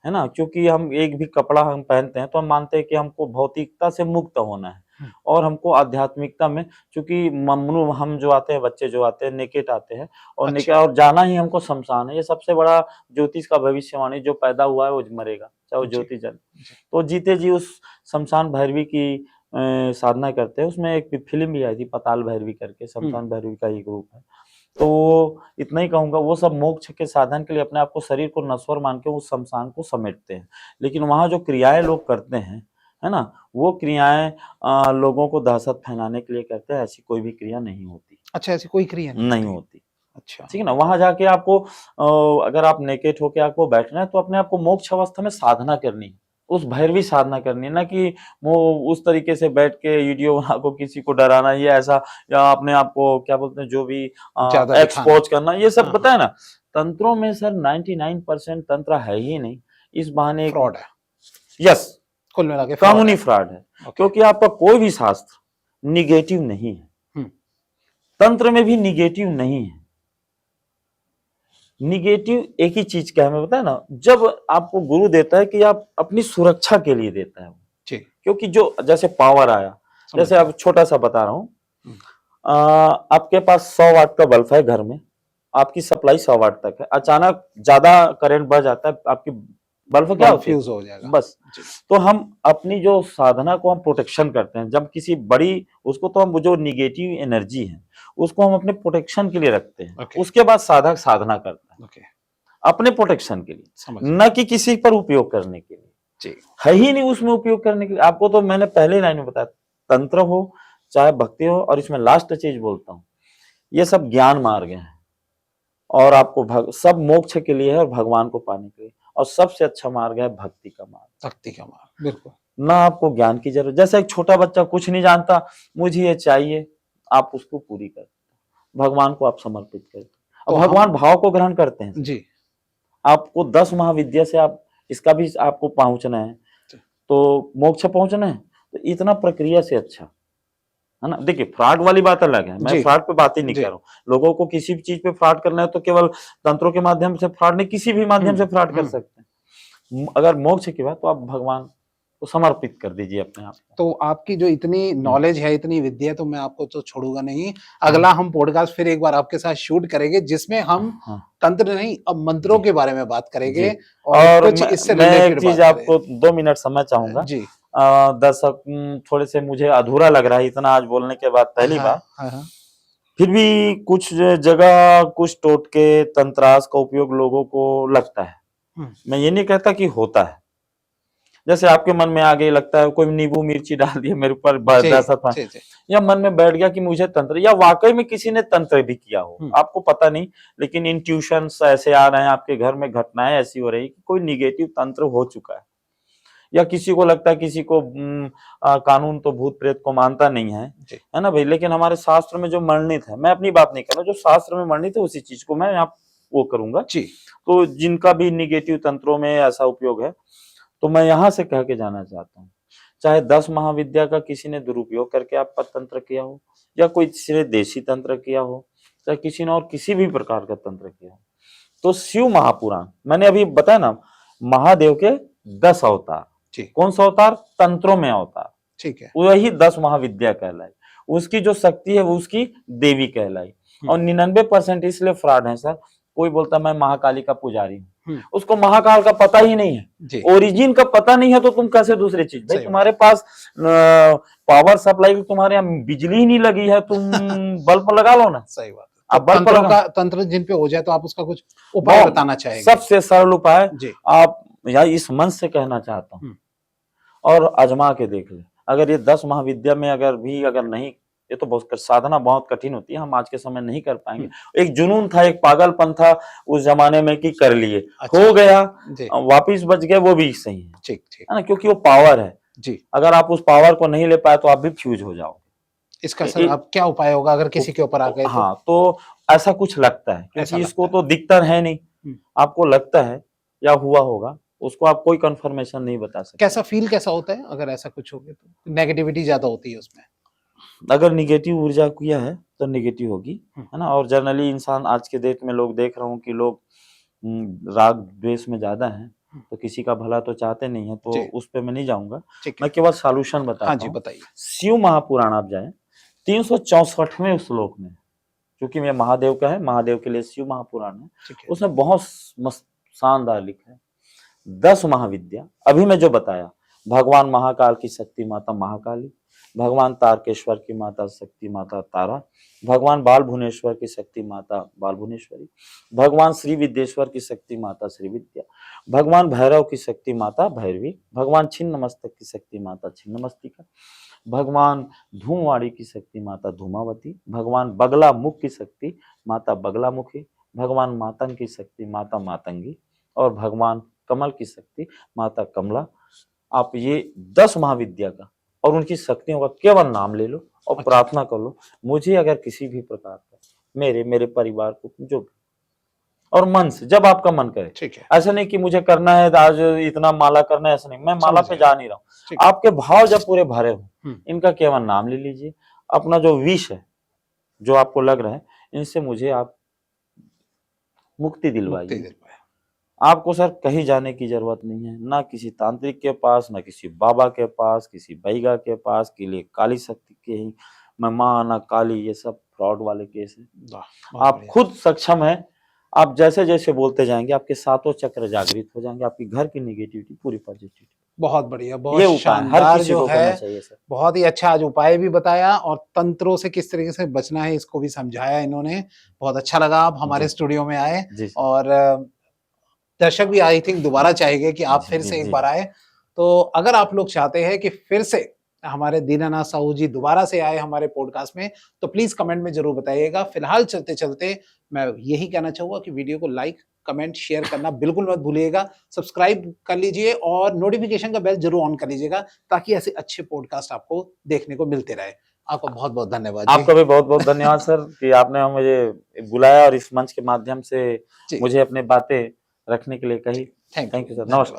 है ना? क्योंकि हम एक भी कपड़ा हम पहनते हैं तो हम मानते हैं कि हमको भौतिकता से मुक्त होना है, हुँ, और हमको आध्यात्मिकता में, क्योंकि ममनू हम जो आते हैं, बच्चे जो आते हैं नेकेट आते हैं, और अच्छा, नेकेट और जाना ही हमको शमशान है। ये सबसे बड़ा ज्योतिष का भविष्यवाणी, जो पैदा हुआ है वो मरेगा, चाहे वो जी, ज्योतिष जल। जी। तो जीते जी उस शमशान भैरवी की साधना करते हैं। उसमें एक फ़िल्म भी आई थी पाताल भैरवी करके, हुँ, शमशान भैरवी का ही ग्रुप है। तो इतना ही कहूँगा, वो सब मोक्ष के साधन के लिए अपने आप को, शरीर को नश्वर मान के उस शमशान को समेटते हैं। लेकिन वहाँ जो क्रियाएँ लोग करते हैं, है ना? वो क्रियाएँ लोगों को दहशत फैलाने के लिए करते हैं, ऐसी कोई भी क्रिया नहीं होती। अच्छा ऐसी कोई क्रिया नहीं नहीं होती। होती। अच्छा, ठीक है ना? वहाँ जाके आपको अगर आप नेकेट होके आपको बैठना है तो अपने आप को मोक्ष अवस्था में साधना करनी है। उस भैरवी साधना करनी है, ना कि वो उस तरीके से बैठ के वीडियो बना को किसी को डराना, ये ऐसा, या अपने आप को क्या बोलते हैं जो भी ज़्यादा दिखाना। एक्सपोज़ करना, ये सब हाँ, हाँ, बताया ना। तंत्रों में सर 99% तंत्र है ही नहीं। इस बहाने एक, फ्रॉड है। यस, कुल मिला के फ्रॉड कानूनी है। फ्रॉड है। ओके। क्योंकि आपका कोई भी शास्त्र नेगेटिव नहीं है। हुँ, तंत्र में भी नेगेटिव नहीं है। निगेटिव एक ही चीज का है, हमें बताया ना, जब आपको गुरु देता है कि आप अपनी सुरक्षा के लिए देता है वो। जी, क्योंकि जो जैसे पावर आया, समझ जैसे गया। अब छोटा सा बता रहा हूँ, हुँ, आपके पास 100 वाट का बल्ब है घर में, आपकी सप्लाई 100 वाट तक है, अचानक ज्यादा करंट बढ़ जाता है, आपकी बल्ब क्या बल्ब होती है, फ्यूज़ हो जाएगा। बस। जी, तो हम अपनी जो साधना को हम प्रोटेक्शन करते हैं, जब किसी बड़ी, उसको तो हम जो निगेटिव एनर्जी है उसको हम अपने प्रोटेक्शन के लिए रखते हैं, ओके, उसके बाद साधक साधना करता है ओके, अपने प्रोटेक्शन के लिए, समझ गया। न कि किसी पर उपयोग करने के लिए। जी, है ही नहीं उसमें उपयोग करने के लिए। आपको तो मैंने पहले लाइन में बताया, तंत्र हो चाहे भक्ति हो, और इसमें लास्ट चीज बोलता हूँ, ये सब ज्ञान मार्ग है, और आपको सब मोक्ष के लिए है और भगवान को पाने के लिए, और सबसे अच्छा मार्ग है भक्ति का मार्ग। भक्ति का मार्ग, बिल्कुल। ना आपको ज्ञान की जरूरत, जैसे एक छोटा बच्चा कुछ नहीं जानता, मुझे ये चाहिए, आप उसको पूरी करते, भगवान को आप समर्पित करते, तो और हम भगवान भाव को ग्रहण करते हैं। जी, आपको 10 महाविद्या से आप इसका भी आपको पहुंचना है, जी, तो मोक्ष पहुंचना है, तो इतना प्रक्रिया से अच्छा, है ना? देखिए फ्रॉड वाली बात अलग है, मैं जी, फ्रॉड पे बात ही नहीं कर जी। रहा हूँ। लोगों को किसी भी चीज पे फ्रॉड करना है तो केवल तंत्रों के माध्यम से फ्रॉड नहीं, किसी भी माध्यम हुँ, से फ्रॉड कर हुँ। सकते हैं। अगर मोक्ष की बात, तो आप भगवान को समर्पित कर दीजिए अपने आप को। तो आपकी जो इतनी हुँ, नॉलेज है, इतनी विद्या है, तो मैं आपको तो छोड़ूँगा नहीं। हुँ, अगला हम पॉडकास्ट फिर एक बार आपके साथ शूट करेंगे, जिसमें हम हाँ, तंत्र नहीं, अब मंत्रों जी, के बारे में बात जी। करेंगे और और कुछ इससे मैं एक रिलेटेड चीज़ बात करेंगे। आपको 2 मिनट समय चाहूँगा। जी। दर्शक थोड़े से मुझे अधूरा लग रहा है इतना आज बोलने के बाद पहली हाँ, बार। हाँ, हाँ। फिर भी कुछ जगह कुछ टोटके, तंत्रास का उपयोग लोगों को लगता है। हुँ। मैं ये नहीं कहता कि होता है। जैसे आपके मन में आ गई, लगता है कोई नींबू मिर्ची डाल दिया मेरे ऊपर जी, दहशत में, जी, जी। या मन में बैठ गया कि मुझे तंत्र, या वाकई में किसी ने तंत्र भी किया हो, हुँ, आपको पता नहीं, लेकिन इंट्यूशंस ऐसे आ रहे हैं, आपके घर में घटनाएं ऐसी हो रही कि कोई निगेटिव तंत्र हो चुका है, या किसी को लगता है, किसी को कानून तो भूत प्रेत को मानता नहीं जी। है ना भाई, लेकिन हमारे शास्त्र में जो वर्णित है, मैं अपनी बात नहीं कर रहा, जो शास्त्र में वर्णित है उसी चीज को मैं यहाँ वो करूंगा। जी। तो जिनका भी निगेटिव तंत्रों में ऐसा उपयोग है, तो मैं यहाँ से कह के जाना चाहता हूँ, चाहे 10 महाविद्या का किसी ने दुरुपयोग करके आप पर तंत्र किया हो, या कोई किसी ने देशी तंत्र किया हो, चाहे किसी ने और किसी भी प्रकार का तंत्र किया हो, तो शिव महापुराण, मैंने अभी बताया ना, महादेव के 10 अवतार, जी, कौन सा अवतार? तंत्रों में अवतार, ठीक है। वही 10 महाविद्या कहलाई, उसकी जो शक्ति है वो उसकी देवी कहलाई। हुँ, और 99% इसलिए फ्रॉड है सर, कोई बोलता मैं महाकाली का पुजारी हूँ, उसको महाकाल का पता ही नहीं है, जी ओरिजिन का पता नहीं है, तो तुम कैसे दूसरी चीज? भाई सही तुम्हारे पास पावर सप्लाई, तुम्हारे यहाँ बिजली ही नहीं लगी है, तुम बल्ब लगा लो ना। सही बात है। आप तो बल्ब तंत्रों लगा, का तंत्र जिन पे हो जाए तो आप उसका कुछ उपाय बहुत बताना चाहेंगे? सबसे सरल उपाय जी आप या इस मन से कहना चाहता हूँ, और आजमा के देख ले। अगर ये 10 महाविद्या में अगर नहीं, ये तो बहुत साधना बहुत कठिन होती है, हम आज के समय नहीं कर पाएंगे। एक जुनून था, एक पागलपन था उस जमाने में कि कर लिए, अच्छा, हो गया, जी वापिस बच गए, वो भी सही है, ठीक ठीक है ना, क्योंकि वो पावर है। जी। अगर आप उस पावर को नहीं ले पाए तो आप भी फ्यूज हो जाओगे। इसका सर अब क्या उपाय होगा अगर किसी के ऊपर आ गए तो? हाँ, तो ऐसा कुछ लगता है, ऐसा क्योंकि इसको लगता तो दिखता है नहीं, आपको लगता है या हुआ होगा, उसको आप कोई कंफर्मेशन नहीं बता सकते। कैसा फील कैसा होता है अगर ऐसा कुछ हो गया तो? नेगेटिविटी ज्यादा होती है उसमें? अगर निगेटिव ऊर्जा किया है तो निगेटिव होगी, है ना। और जनरली इंसान आज के डेट में लोग देख रहा हूँ कि लोग राग द्वेष में ज्यादा हैं, तो किसी का भला तो चाहते नहीं है, तो जी। उस पे मैं नहीं जाऊंगा, ठीक है। मैं केवल सॉल्यूशन हाँ बताता जी हूँ। बताइए। शिव महापुराण आप जाए 364वें श्लोक में, क्योंकि मैं महादेव का है, महादेव के लिए शिव महापुराण है, ठीक है। उसमें बहुत मस्त शानदार लिखा है 10 महाविद्या। अभी मैं जो बताया, भगवान महाकाल की शक्ति माता महाकाली, भगवान तारकेश्वर की माता शक्ति माता तारा, भगवान बाल भुवनेश्वर की शक्ति माता बाल भुवनेश्वरी, भगवान श्री विद्येश्वर की शक्ति माता श्री विद्या, भगवान भैरव की शक्ति माता भैरवी, भगवान छिन्न मस्तक की शक्ति माता छिन्न मस्तिका, भगवान धूमवाड़ी की शक्ति माता धूमावती, भगवान बगला मुख की शक्ति माता बगला मुखी, भगवान मातंग की शक्ति माता मातंगी, और भगवान कमल की शक्ति माता कमला। आप ये 10 महाविद्या का और उनकी शक्तियों का केवल नाम ले लो और अच्छा। प्रार्थना कर लो, मुझे अगर किसी भी प्रकार का, मेरे परिवार को जो भी, और मन से, जब आपका मन करे। ठीक है। ऐसा नहीं कि मुझे करना है आज इतना माला करना है, ऐसा नहीं, मैं माला समझ पे गया। जा नहीं रहा ठीक हूँ। है। आपके भाव जब पूरे भरे हो, हम्म। इनका केवल नाम ले लीजिए, अपना जो विष है, जो आपको लग रहा है, इनसे मुझे आप मुक्ति मुक्ति दिलवाइए। दिलवाए। आपको सर कहीं जाने की जरूरत नहीं है, ना किसी तांत्रिक के पास, ना किसी बाबा के पास, किसी बैगा के पास, के लिए काली शक्ति के ही मैं माँ ना काली, ये सब फ्रॉड वाले केस है। वाह, बहुत आप बढ़िया। खुद सक्षम है, आप जैसे जैसे बोलते जाएंगे आपके सातों चक्र जागृत हो जाएंगे, आपकी घर की निगेटिविटी पूरी पॉजिटिविटी। बहुत बढ़िया, ये बहुत उपाय हर शानदार किसी जो को करना है, चाहिए सर। बहुत ही अच्छा आज उपाय भी बताया और तंत्रों से किस तरीके से बचना है इसको भी समझाया इन्होंने। बहुत अच्छा लगा आप हमारे जी। स्टूडियो में आए, जी सर। और दर्शक भी आई थिंक दोबारा चाहेंगे कि आप जी, फिर जी, से एक जी। बार आए। तो अगर आप लोग चाहते हैं कि फिर से हमारे दीनानाथ साहू जी दोबारा से आए हमारे पॉडकास्ट में, तो प्लीज कमेंट में जरूर बताइएगा। फिलहाल चलते चलते मैं यही कहना चाहूंगा कि वीडियो को लाइक कमेंट शेयर करना बिल्कुल मत भूलिएगा, सब्सक्राइब कर लीजिए और नोटिफिकेशन का बेल जरूर ऑन कर लीजिएगा, ताकि ऐसे अच्छे पॉडकास्ट आपको देखने को मिलते रहे। आपका बहुत बहुत धन्यवाद जी। आपका भी बहुत बहुत धन्यवाद सर कि आपने मुझे बुलाया और इस मंच के माध्यम से जी मुझे अपनी बातें रखने के लिए कही। थैंक थैंक यू सर, धन्यवाद। नमस्कार।